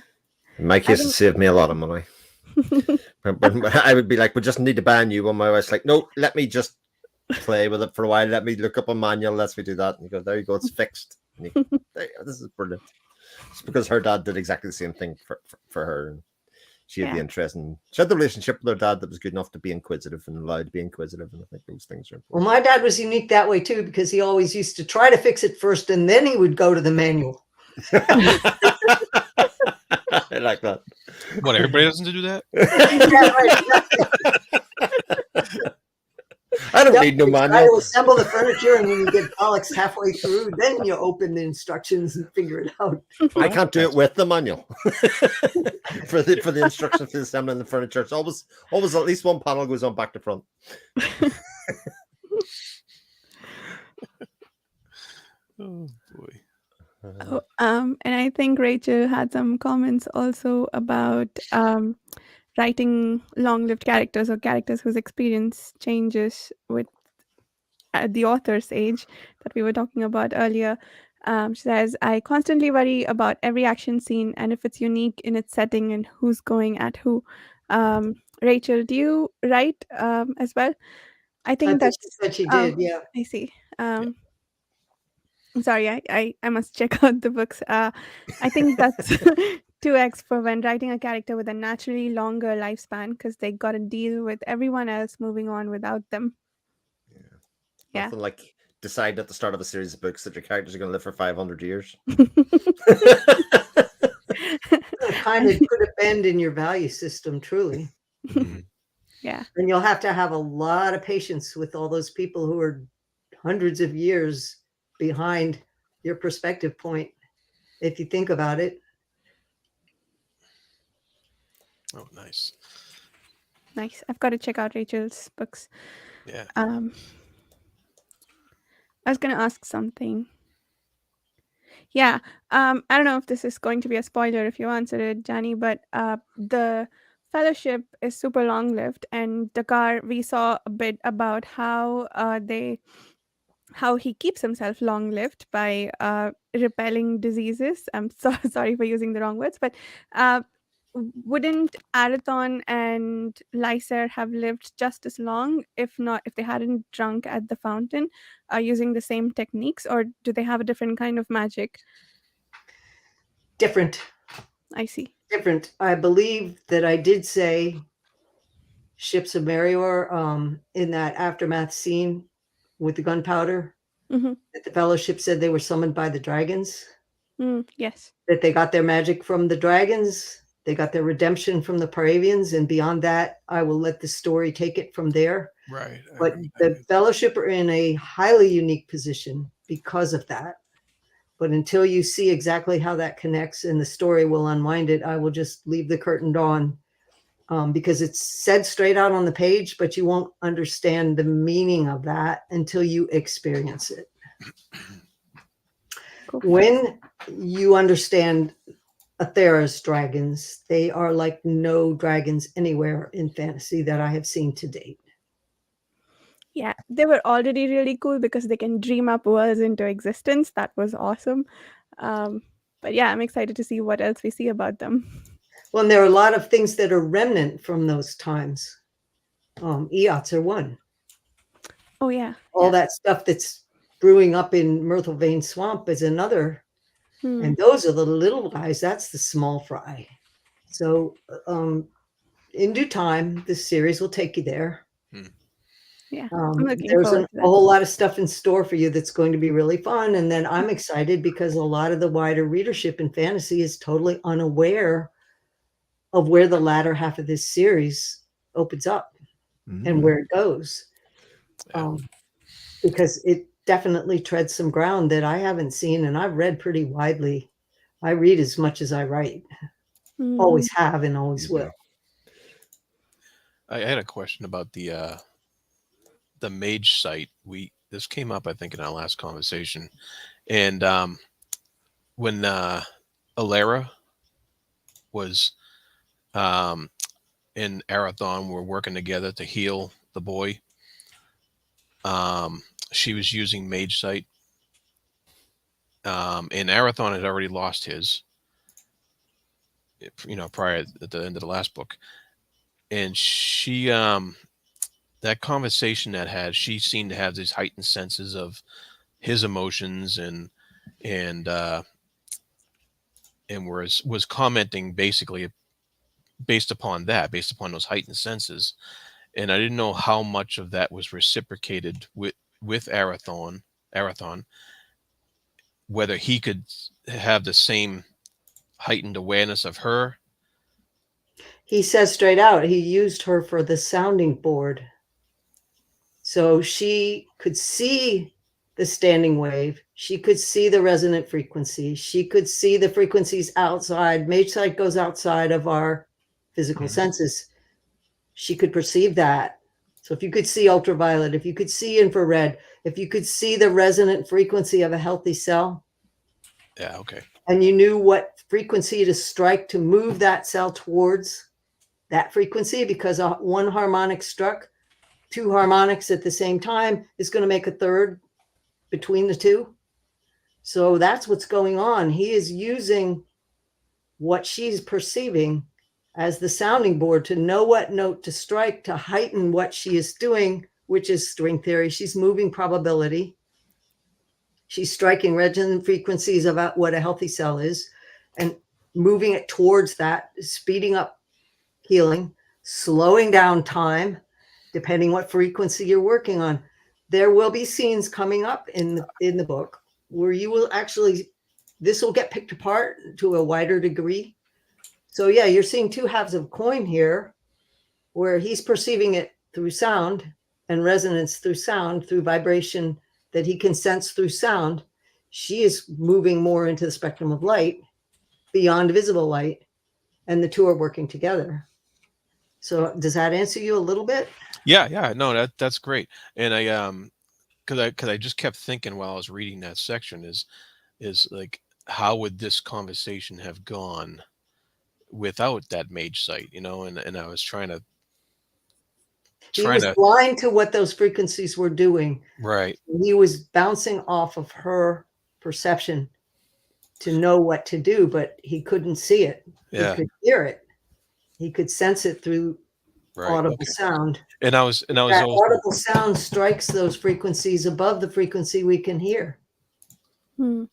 In my case, it saved me a lot of money. I would be like, we just need to buy a new one. My wife's like, no, let me just play with it for a while. Let me look up a manual. Let me do that. And you go, there you go, it's fixed. And you go, this is brilliant. It's because her dad did exactly the same thing for her. And she had the interest, and she had the relationship with her dad that was good enough to be inquisitive and allowed to be inquisitive. And I think those things are important. Well, my dad was unique that way too, because he always used to try to fix it first and then he would go to the manual. I like that. What, everybody doesn't do that? I don't need no manual. I will assemble the furniture, and when you get Alex halfway through, then you open the instructions and figure it out. I can't do it with the manual. for the instructions for assembling the furniture, it's always at least one panel goes on back to front. Oh boy. And I think Rachel had some comments also about writing long-lived characters or characters whose experience changes with the author's age that we were talking about earlier. She says, I constantly worry about every action scene and if it's unique in its setting and who's going at who. Rachel, do you write as well? I think she said she did, yeah. I see. Sorry, I must check out the books. I think that's 2x for when writing a character with a naturally longer lifespan because they got to deal with everyone else moving on without them. Yeah. Nothing like decide at the start of a series of books that your characters are going to live for 500 years. Kind of put a bend in your value system, truly. Yeah. And you'll have to have a lot of patience with all those people who are hundreds of years behind your perspective point, if you think about it. Oh, nice. Nice. I've got to check out Rachel's books. Yeah. I was going to ask something. Yeah. I don't know if this is going to be a spoiler if you answer it, Janny, but the fellowship is super long-lived, and Dakar, we saw a bit about how he keeps himself long-lived by repelling diseases. I'm sorry for using the wrong words, but wouldn't Arathon and Lyser have lived just as long if they hadn't drunk at the fountain using the same techniques, or do they have a different kind of magic? Different. I see. Different. I believe that I did say Ships of Merior in that aftermath scene with the gunpowder. Mm-hmm. That the Fellowship said they were summoned by the dragons. Yes. That they got their magic from the dragons. They got their redemption from the Paravians, and beyond that, I will let the story take it from there. Right. But the Fellowship are in a highly unique position because of that. But until you see exactly how that connects and the story will unwind it, I will just leave the curtain drawn because it's said straight out on the page, but you won't understand the meaning of that until you experience it. Cool. When you understand Athera's dragons, they are like no dragons anywhere in fantasy that I have seen to date. Yeah, they were already really cool because they can dream up worlds into existence. That was awesome. But yeah, I'm excited to see what else we see about them. Well, and there are a lot of things that are remnant from those times. Eots are one. Oh yeah. All that stuff that's brewing up in Myrtle Vein Swamp is another. And those are the little guys. That's the small fry. So in due time, this series will take you there. Yeah, I'm looking there's forward a to that. whole lot of stuff in store for you that's going to be really fun. And then I'm excited because a lot of the wider readership in fantasy is totally unaware of where the latter half of this series opens up and where it goes. Because it definitely treads some ground that I haven't seen, and I've read pretty widely. I read as much as I write. Always have and always will. I had a question about the mage site. This came up, I think, in our last conversation, and when Alara was and Arathon were working together to heal the boy, she was using mage site, and Arathon had already lost his, prior at the end of the last book, and she that conversation she seemed to have these heightened senses of his emotions and was commenting basically based upon those heightened senses. And I didn't know how much of that was reciprocated with Arathon, whether he could have the same heightened awareness of her. He says straight out, he used her for the sounding board. So she could see the standing wave. She could see the resonant frequency. She could see the frequencies outside. Mage sight goes outside of our physical senses. She could perceive that. So if you could see ultraviolet, if you could see infrared, if you could see the resonant frequency of a healthy cell. Yeah, okay. And you knew what frequency to strike to move that cell towards that frequency, because one harmonic struck, two harmonics at the same time is going to make a third between the two. So that's what's going on. He is using what she's perceiving as the sounding board to know what note to strike to heighten what she is doing, which is string theory. She's moving probability. She's striking resonant frequencies about what a healthy cell is and moving it towards that, speeding up healing, slowing down time, depending what frequency you're working on. There will be scenes coming up in the book where you will actually, this will get picked apart to a wider degree. So yeah, you're seeing two halves of a coin here, where he's perceiving it through sound and resonance through sound, through vibration that he can sense through sound. She is moving more into the spectrum of light, beyond visible light, and the two are working together. So does that answer you a little bit? Yeah, no, that's great. And because I just kept thinking while I was reading that section is like, how would this conversation have gone without that mage site, and I was trying He was blind to what those frequencies were doing. Right. He was bouncing off of her perception to know what to do, but he couldn't see it. Yeah. He could hear it. He could sense it through Right. audible Okay. sound. And I was That also audible sound strikes those frequencies above the frequency we can hear. Hmm.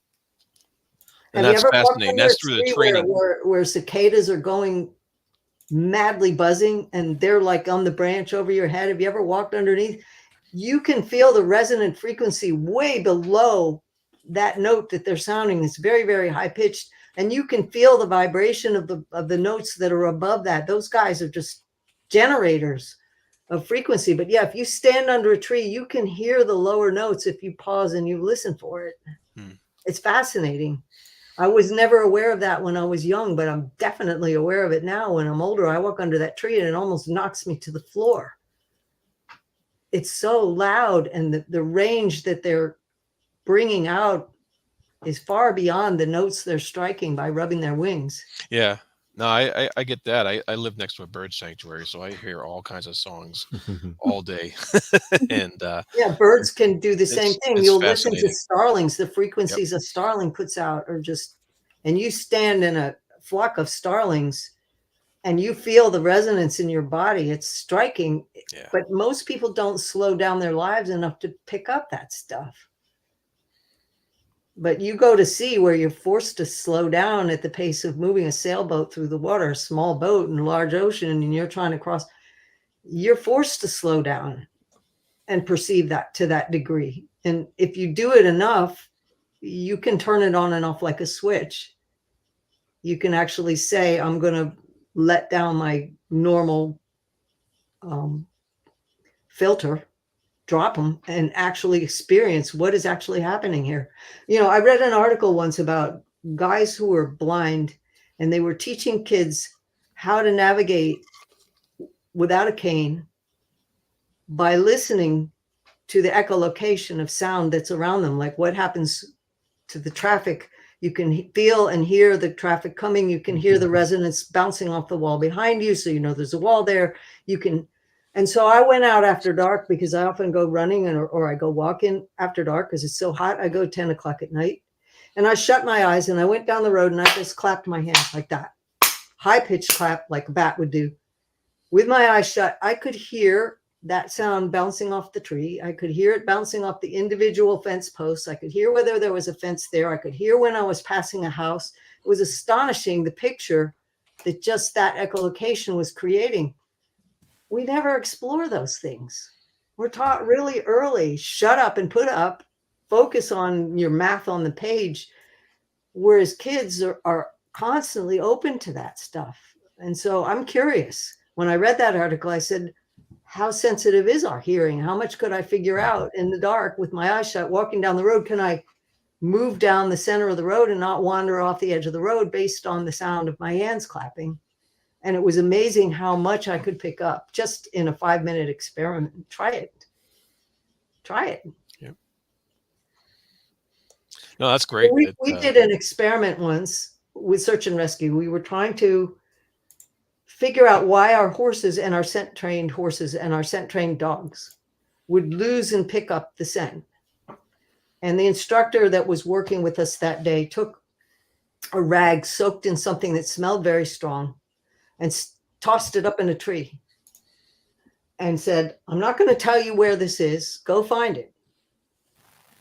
and Have you that's ever walked fascinating. under a That's through the tree training. where cicadas are going madly buzzing and they're like on the branch over your head? Have you ever walked underneath? You can feel the resonant frequency way below that note that they're sounding. It's very, very high pitched, and you can feel the vibration of the notes that are above that. Those guys are just generators of frequency. But yeah, if you stand under a tree, you can hear the lower notes if you pause and you listen for it. It's fascinating. I was never aware of that when I was young, but I'm definitely aware of it now. When I'm older, I walk under that tree and it almost knocks me to the floor. It's so loud, and the range that they're bringing out is far beyond the notes they're striking by rubbing their wings. Yeah. No, I get that. I live next to a bird sanctuary, so I hear all kinds of songs all day. And Yeah, birds can do the same thing. it's You'll listen to fascinating. starlings. The Yep. frequencies a starling puts out are just, and you stand in a flock of starlings and you feel the resonance in your body. It's striking. Yeah. But most people don't slow down their lives enough to pick up that stuff. But you go to sea where you're forced to slow down at the pace of moving a sailboat through the water, a small boat in a large ocean, and you're trying to cross, you're forced to slow down and perceive that to that degree. And if you do it enough, you can turn it on and off like a switch. You can actually say, I'm going to let down my normal filter, drop them, and actually experience what is actually happening here. You know, I read an article once about guys who were blind, and they were teaching kids how to navigate without a cane by listening to the echolocation of sound that's around them, like what happens to the traffic. You can feel and hear the traffic coming. You can hear the resonance bouncing off the wall behind you, so you know there's a wall there. You can. And so I went out after dark, because I often go running or I go walking after dark because it's so hot. I go 10 o'clock at night, and I shut my eyes and I went down the road and I just clapped my hands like that, high pitched clap like a bat would do. With my eyes shut, I could hear that sound bouncing off the tree. I could hear it bouncing off the individual fence posts. I could hear whether there was a fence there. I could hear when I was passing a house. It was astonishing, the picture that just that echolocation was creating. We never explore those things. We're taught really early, shut up and put up, focus on your math on the page, whereas kids are constantly open to that stuff. And so I'm curious. When I read that article, I said, how sensitive is our hearing? How much could I figure out in the dark with my eyes shut, walking down the road? Can I move down the center of the road and not wander off the edge of the road based on the sound of my hands clapping? And it was amazing how much I could pick up just in a 5-minute experiment. Try it. Try it. Yep. No, that's great. We did an experiment once with search and rescue. We were trying to figure out why our horses and our scent trained horses and our scent trained dogs would lose and pick up the scent. And the instructor that was working with us that day took a rag soaked in something that smelled very strong and tossed it up in a tree and said, I'm not going to tell you where this is. Go find it.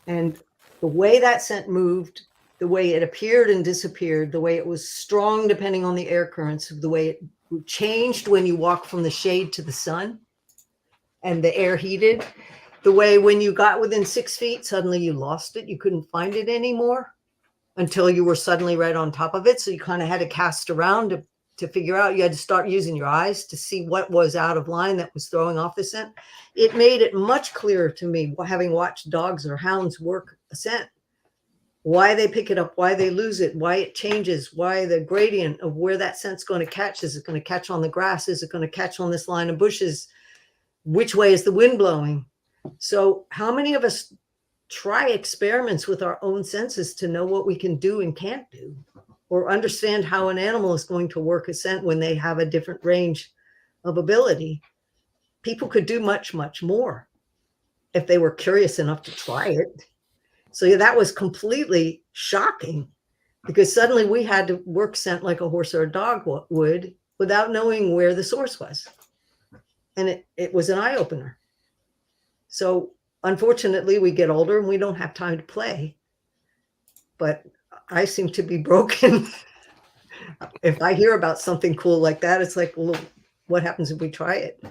And the way that scent moved, the way it appeared and disappeared, the way it was strong depending on the air currents, the way it changed when you walk from the shade to the sun and the air heated, the way when you got within 6 feet, suddenly you lost it. You couldn't find it anymore until you were suddenly right on top of it. So you kind of had to cast around to figure out. You had to start using your eyes to see what was out of line that was throwing off the scent. It made it much clearer to me, having watched dogs or hounds work a scent, why they pick it up, why they lose it, why it changes, why the gradient of where that scent's going to catch. Is it going to catch on the grass? Is it going to catch on this line of bushes? Which way is the wind blowing? So how many of us try experiments with our own senses to know what we can do and can't do, or understand how an animal is going to work a scent when they have a different range of ability? People could do much, much more if they were curious enough to try it. So yeah, that was completely shocking, because suddenly we had to work scent like a horse or a dog would without knowing where the source was. And it was an eye-opener. So unfortunately, we get older and we don't have time to play. But I seem to be broken. If I hear about something cool like that, it's like, well, what happens if we try it?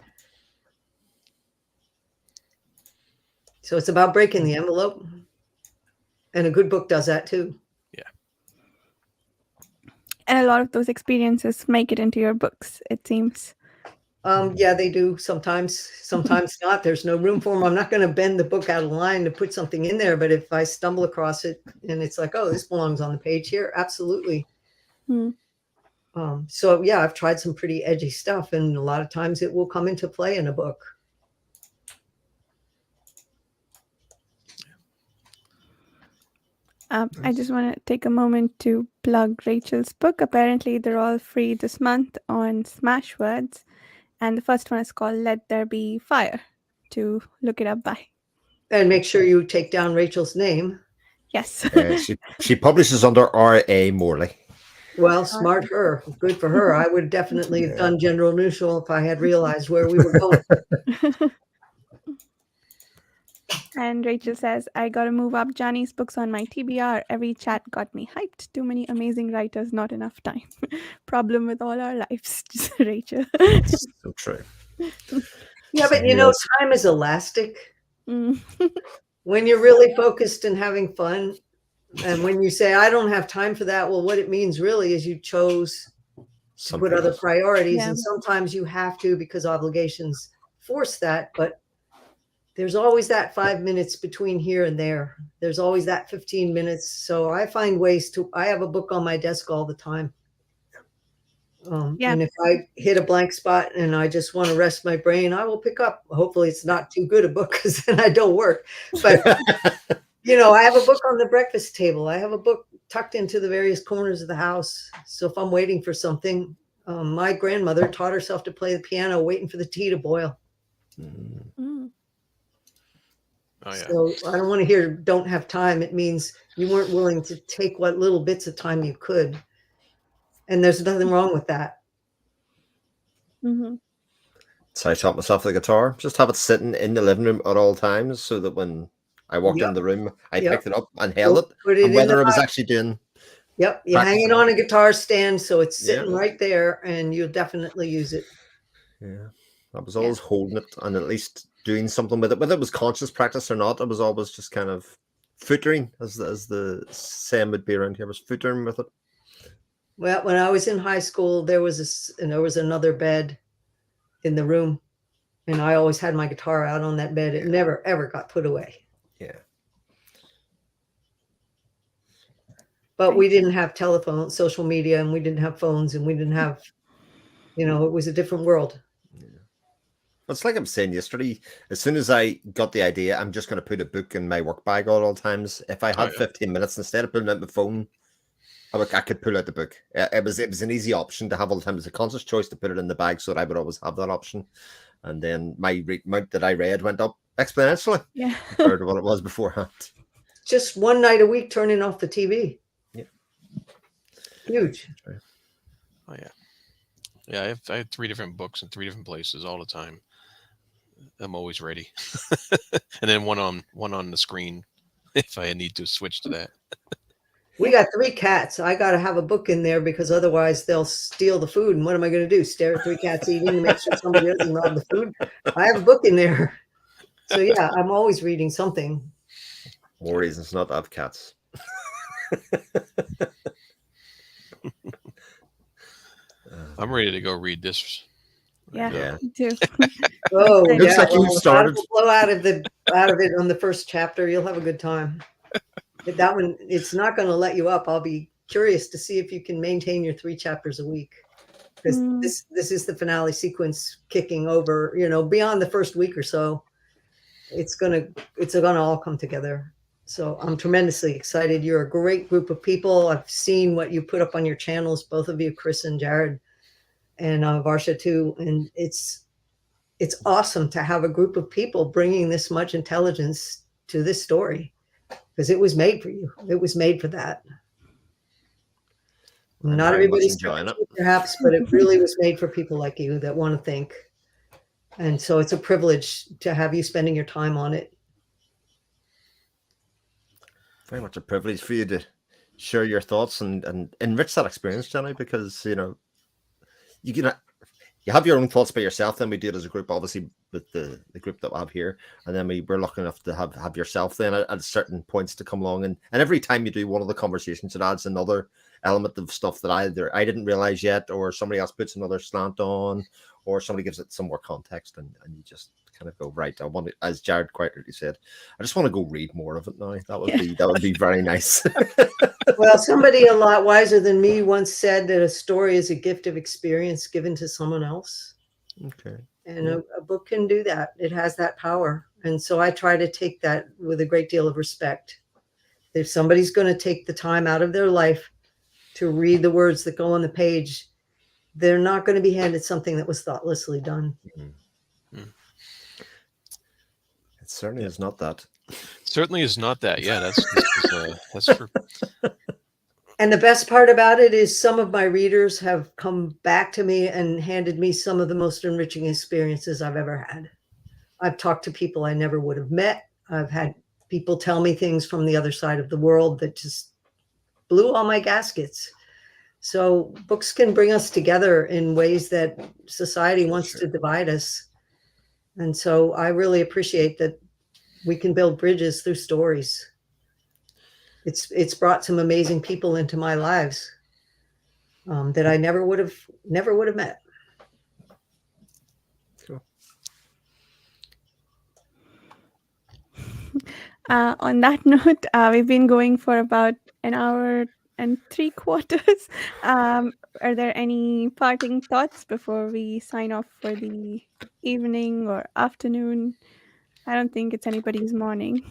So it's about breaking the envelope. And a good book does that too. And a lot of those experiences make it into your books, it seems. Yeah, they do sometimes not. There's no room for them. I'm not going to bend the book out of line to put something in there, but if I stumble across it and it's like, oh, this belongs on the page here, absolutely. So yeah, I've tried some pretty edgy stuff, and a lot of times it will come into play in a book. I just want to take a moment to plug Rachel's book. Apparently, they're all free this month on Smashwords. And the first one is called Let There Be Fire, to look it up by. And make sure you take down Rachel's name. Yes. She publishes under R.A. Morley. Well, smart her. Good for her. I would definitely have done General Neutral if I had realized where we were going. And Rachel says, I got to move up Janny's books on my TBR. Every chat got me hyped. Too many amazing writers, not enough time. Problem with all our lives, Rachel. So true. Yeah, but you know, time is elastic. When you're really focused and having fun, and when you say, I don't have time for that, well, what it means really is you chose to put other priorities. Yeah. And sometimes you have to because obligations force that. But there's always that 5 minutes between here and there. There's always that 15 minutes. So I find ways to, I have a book on my desk all the time. And if I hit a blank spot and I just want to rest my brain, I will pick up. Hopefully it's not too good a book because then I don't work. But, you know, I have a book on the breakfast table. I have a book tucked into the various corners of the house. So if I'm waiting for something, my grandmother taught herself to play the piano, waiting for the tea to boil. Oh, yeah. So I don't want to hear don't have time. It means you weren't willing to take what little bits of time you could. And there's nothing wrong with that. So I taught myself the guitar. Just have it sitting in the living room at all times so that when I walked in the room, I picked it up and held it. And whether it was actually doing... Yep, you hang it on a guitar stand so it's sitting right there and you'll definitely use it. Yeah, I was always holding it and at least doing something with it. Whether it was conscious practice or not, I was always just kind of footering, as the saying would be around here, I was footering with it. Well, when I was in high school, there was another bed in the room, and I always had my guitar out on that bed. It never, ever got put away. Yeah. But we didn't have telephone, social media, and we didn't have phones, and we didn't have, you know, it was a different world. Yeah. It's like I was saying yesterday, as soon as I got the idea, I'm just going to put a book in my work bag at all times. If I had 15 minutes, instead of putting out my phone, I could pull out the book. It was an easy option to have all the time. It was a conscious choice to put it in the bag so that I would always have that option. And then my amount that I read went up exponentially compared to what it was beforehand. Just one night a week turning off the TV. Yeah. Huge. Oh, yeah. Yeah, I have 3 different books in 3 different places all the time. I'm always ready. And then one on the screen if I need to switch to that. We got 3 cats. I got to have a book in there because otherwise they'll steal the food. And what am I going to do? Stare at 3 cats eating to make sure somebody doesn't rob the food? I have a book in there. So yeah, I'm always reading something. More reasons not to have cats. I'm ready to go read this. Yeah. Me too. Oh, looks like you started. Blow out of it on the first chapter. You'll have a good time. That one, it's not going to let you up. I'll be curious to see if you can maintain your 3 chapters a week, because this is the finale sequence kicking over. You know, beyond the first week or so, it's gonna all come together. So I'm tremendously excited. You're a great group of people. I've seen what you put up on your channels, both of you, Chris and Jared, and Varsha too. And it's awesome to have a group of people bringing this much intelligence to this story. Because it was made for you. It was made for that. I'm Not very much everybody's enjoying it. perhaps, but it really was made for people like you that want to think. And so it's a privilege to have you spending your time on it. Very much a privilege for you to share your thoughts and enrich that experience, Johnny, because you can you have your own thoughts by yourself. Then we do it as a group, obviously, with the group that we have here, and then we're lucky enough to have yourself then at certain points to come along, and every time you do one of the conversations, it adds another element of stuff that either I didn't realize yet, or somebody else puts another slant on, or somebody gives it some more context, and you just kind of go, right, I want it, as Jared quite rightly said, I just want to go read more of it now. That would be very nice. Well, somebody a lot wiser than me once said that a story is a gift of experience given to someone else. Okay. And a book can do that. It has that power. And so I try to take that with a great deal of respect. If somebody's going to take the time out of their life to read the words that go on the page, they're not going to be handed something that was thoughtlessly done. It certainly is not that. Certainly is not that. Yeah, that's true. And the best part about it is some of my readers have come back to me and handed me some of the most enriching experiences I've ever had. I've talked to people I never would have met. I've had people tell me things from the other side of the world that just blew all my gaskets. So books can bring us together in ways that society wants to divide us. And so I really appreciate that we can build bridges through stories. It's brought some amazing people into my lives that I never would have met. Cool. On that note, we've been going for about an hour and 3/4. Are there any parting thoughts before we sign off for the evening or afternoon? I don't think it's anybody's morning.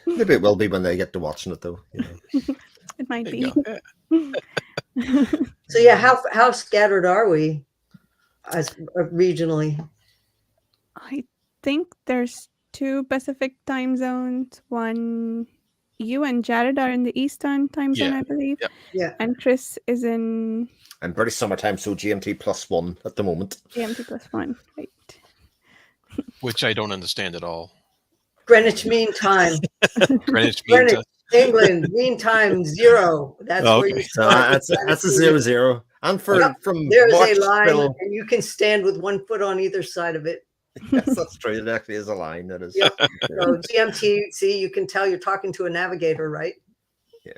Maybe it will be when they get to watching it, though. It might There be. you go. So yeah, how scattered are we as regionally? I think there's 2 Pacific time zones. One, you and Jared are in the Eastern time zone, Yeah. I believe. Yep. Yeah. And Chris is in And British summertime, so GMT +1 at the moment. GMT +1, right? Which I don't understand at all. Greenwich Mean Time. Greenwich Mean Greenwich, Time. England, Mean Time 0. That's where you Okay. start. That's a 0-0. And from There's March a line, till and you can stand with one foot on either side of it. yes, that's true. It actually is a line. That is. Yep. So GMT, see, you can tell you're talking to a navigator, right? Yeah.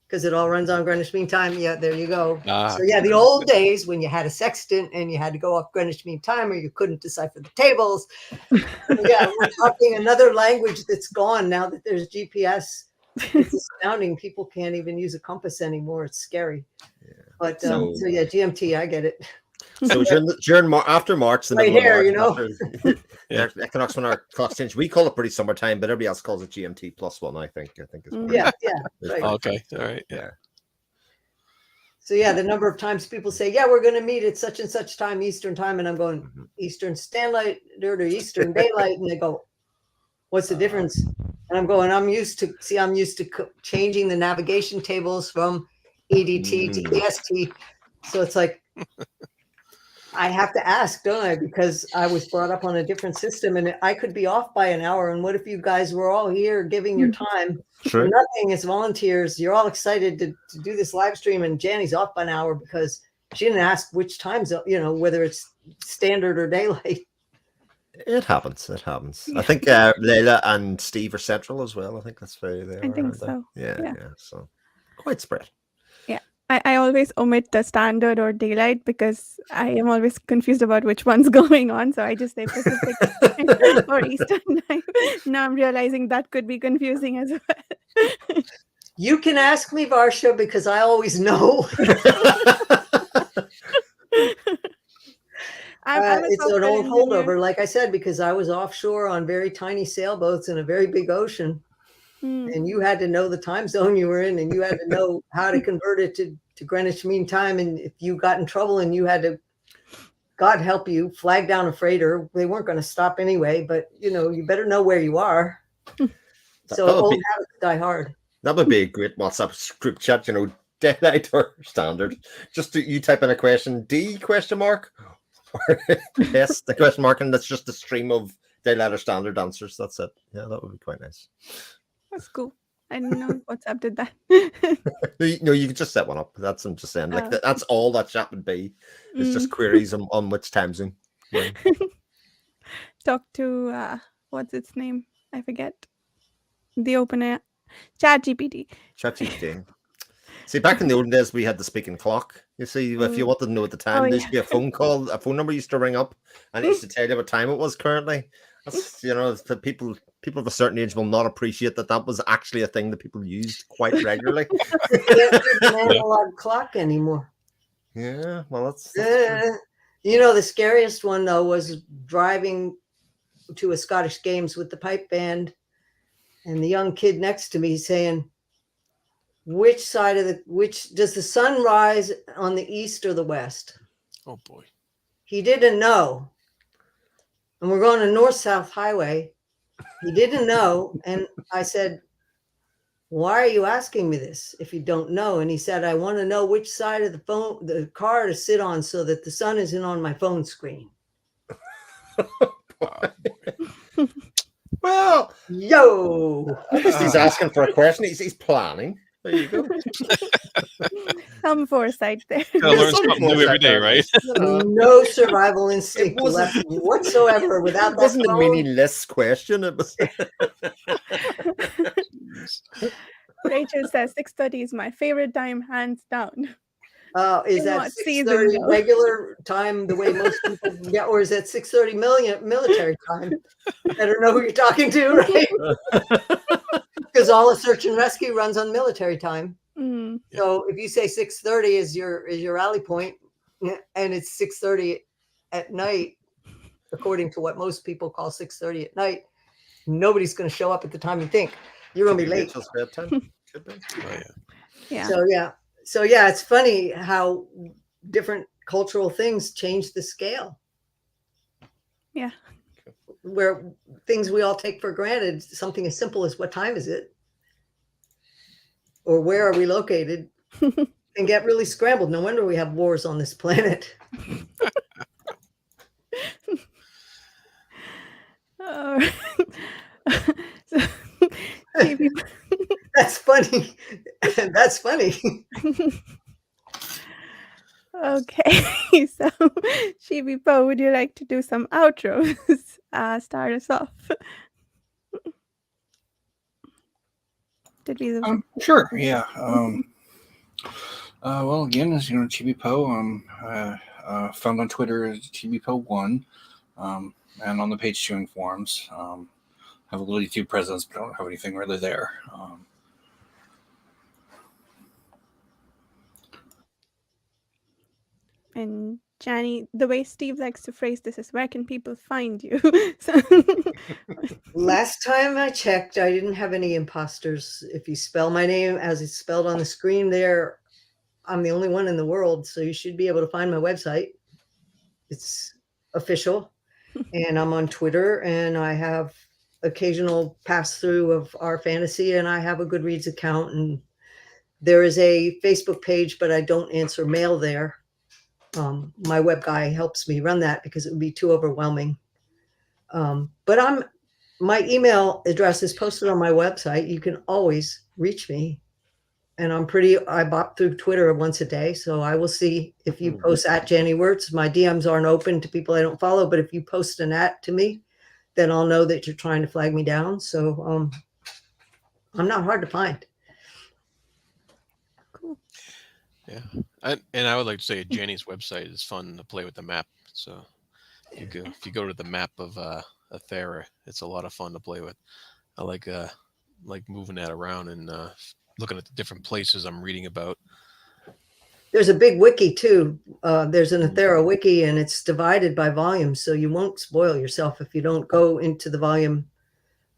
Because it all runs on Greenwich Mean Time. Yeah, there you go. Ah. So yeah, the old days when you had a sextant and you had to go off Greenwich Mean Time or you couldn't decipher the tables. Yeah, we're talking another language that's gone now that there's GPS. It's astounding. People can't even use a compass anymore. It's scary. Yeah. But So yeah, GMT, I get it. So after March, the Right middle here, of you March, know. after the equinox when our clocks change, we call it British summertime, but everybody else calls it GMT +1. I think is Yeah, is right. fine. Okay. All right. Yeah. So yeah, the number of times people say, "Yeah, we're going to meet at such and such time, Eastern time," and I'm going Mhm. Eastern Standard or Eastern Daylight, and they go, "What's the difference?" And I'm going, I'm used to changing the navigation tables from EDT to EST, so it's like I have to ask, don't I? Because I was brought up on a different system, and I could be off by an hour. And what if you guys were all here giving your time? True. Nothing as volunteers. You're all excited to do this live stream, and Janny's off by an hour because she didn't ask which time zone, whether it's standard or daylight. It happens. It happens. I think Layla and Steve are central as well. I think that's very there. I think so. Yeah. So quite spread. I always omit the standard or daylight because I am always confused about which one's going on. So I just say Pacific time or Eastern time. Now I'm realizing that could be confusing as well. You can ask me, Varsha, because I always know. It's an old holdover, like I said, because I was offshore on very tiny sailboats in a very big ocean. And you had to know the time zone you were in, and you had to know how to convert it to Greenwich Mean Time. And if you got in trouble and you had to, God help you, flag down a freighter, they weren't going to stop anyway, but you better know where you are. So old habits die hard. That would be a great WhatsApp group chat, Deadite or standard. Just you type in a question, D question mark, or S the question mark, and that's just a stream of Deadite or standard answers. That's it. Yeah, that would be quite nice. That's cool. I didn't know WhatsApp did that. No, you could just set one up. That's I'm just saying. Like Oh. that's all that chat would be. It's just queries on which time zone. Yeah. Talk to what's its name? I forget. The open ChatGPT. ChatGPT. See, back in the olden days, we had the speaking clock. You see, if you wanted to know at the time, there used to be a phone call, a phone number used to ring up, and it used to tell you what time it was currently. That's, the people of a certain age will not appreciate that was actually a thing that people used quite regularly. Can't do an analog clock anymore. Yeah, well, that's the scariest one though was driving to a Scottish Games with the pipe band, and the young kid next to me saying, which does the sun rise on the east or the west? Oh boy. He didn't know. And we're going to North-South Highway. He didn't know. And I said, why are you asking me this if you don't know? And he said, I want to know which side of the car to sit on so that the sun isn't on my phone screen. Well, at least he's asking for a question. He's planning. There you go. Some foresight there. Gotta learn something new every day, right? No survival instinct left whatsoever without It that wasn't a phone. meaningless question. It was. Rachel says 6:30 is my favorite time, hands down. Is In that what season, 6:30 though? regular time the way most people get, or is that 6:30 military time? Better know who you're talking to, right? Because all of search and rescue runs on military time. Mm. So if you say 6:30 is your rally point, and it's 6:30 at night, according to what most people call 6:30 at night, nobody's going to show up at the time you think. You're going to be late. Bedtime. Oh, Yeah. So yeah, it's funny how different cultural things change the scale. Yeah. Where things we all take for granted, something as simple as what time is it? Or where are we located? Can get really scrambled. No wonder we have wars on this planet. So, That's funny. That's funny. Okay, so Chibi Po, would you like to do some outros? Start us off. Did we lose? Sure. Yeah. Well, again, as Chibi Po, found on Twitter as Chibi Po1, and on the page chewing forums. Have a little YouTube presence, but don't have anything really there. And Janny, the way Steve likes to phrase this is, where can people find you? Last time I checked, I didn't have any imposters. If you spell my name as it's spelled on the screen there, I'm the only one in the world. So you should be able to find my website. It's official. And I'm on Twitter, and I have occasional pass through of our fantasy, and I have a Goodreads account, and there is a Facebook page, but I don't answer mail there. My web guy helps me run that because it would be too overwhelming. But my email address is posted on my website. You can always reach me, and I bop through Twitter once a day, so I will see if you post at Janny Wurts. My DMs aren't open to people I don't follow, but if you post an at to me, then I'll know that you're trying to flag me down. So I'm not hard to find. Cool. Yeah. And I would like to say Janny's website is fun to play with the map. So if you go to the map of Athera, it's a lot of fun to play with. I like moving that around and looking at the different places I'm reading about. There's a big wiki too. There's an Athera wiki, and it's divided by volumes, so you won't spoil yourself if you don't go into the volume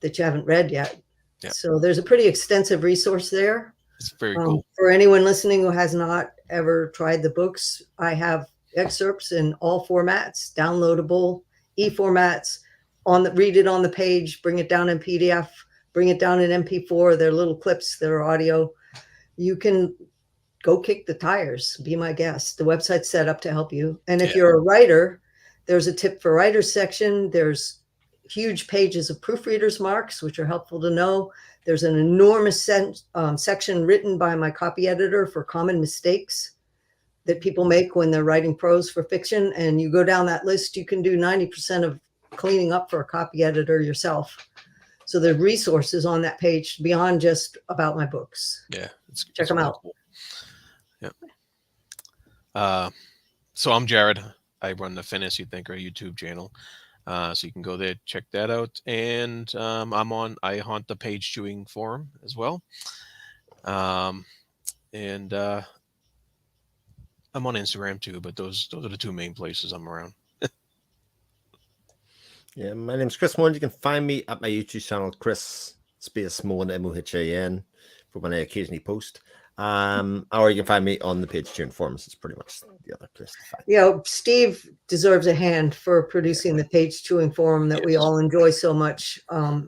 that you haven't read yet. Yeah. So there's a pretty extensive resource there. It's very cool. For anyone listening who has not ever tried the books, I have excerpts in all formats, downloadable, e-formats, read it on the page, bring it down in PDF, bring it down in MP4. They're little clips that are audio. You can go kick the tires. Be my guest. The website's set up to help you. And if you're a writer, there's a tip for writers section. There's huge pages of proofreaders marks, which are helpful to know. There's an enormous section written by my copy editor for common mistakes that people make when they're writing prose for fiction. And you go down that list, you can do 90% of cleaning up for a copy editor yourself. So there's resources on that page beyond just about my books. Yeah. Check them out. Cool. Yeah. So I'm Jared. I run the Fantasy Thinker YouTube channel. So you can go there, check that out. And I haunt the page chewing forum as well. And I'm on Instagram too, but those are the two main places I'm around. Yeah, my name's Chris Mohan. You can find me at my YouTube channel, Chris Space Mohan, Mohan, for when I occasionally post. Or you can find me on the page chewing forums. It's pretty much the other place to find. Yeah, Steve deserves a hand for producing the page chewing forum that we all enjoy so much.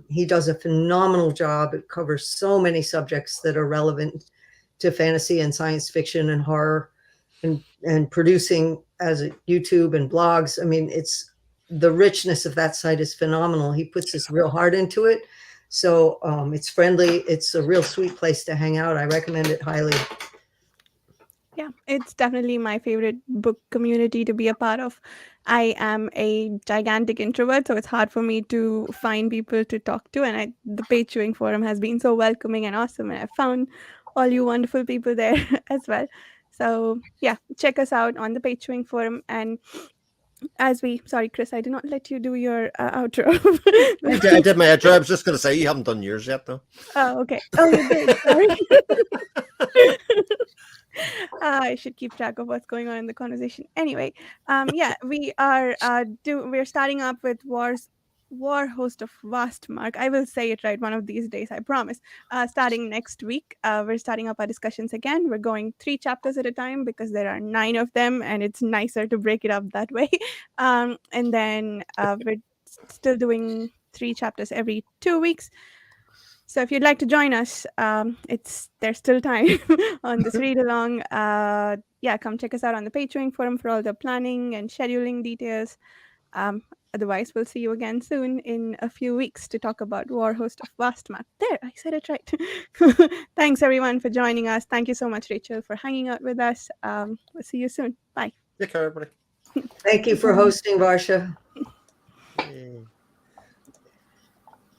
He does a phenomenal job. It covers so many subjects that are relevant to fantasy and science fiction and horror, and producing as a YouTube and blogs. I mean, the richness of that site is phenomenal. He puts his real heart into it. So it's friendly. It's a real sweet place to hang out. I recommend it highly. Yeah, it's definitely my favorite book community to be a part of. I am a gigantic introvert, so it's hard for me to find people to talk to. And the page chewing forum has been so welcoming and awesome. And I found all you wonderful people there as well. So yeah, check us out on the page chewing forum. And sorry, Chris, I did not let you do your outro. I did my outro. I was just going to say, you haven't done yours yet, though. Oh, okay. Oh, you did. Sorry. I should keep track of what's going on in the conversation. Anyway, yeah, we're starting up with War Host of Vastmark. I will say it right one of these days, I promise. Starting next week, we're starting up our discussions again. We're going 3 chapters at a time because there are 9 of them, and it's nicer to break it up that way. And then we're still doing 3 chapters every 2 weeks. So if you'd like to join us, there's still time on this read along. Yeah, come check us out on the Patreon forum for all the planning and scheduling details. Otherwise, we'll see you again soon in a few weeks to talk about War Host of Vastmark. There, I said it right. Thanks everyone for joining us. Thank you so much, Rachel, for hanging out with us. We'll see you soon. Bye. Take care, everybody. Thank you for hosting, Varsha.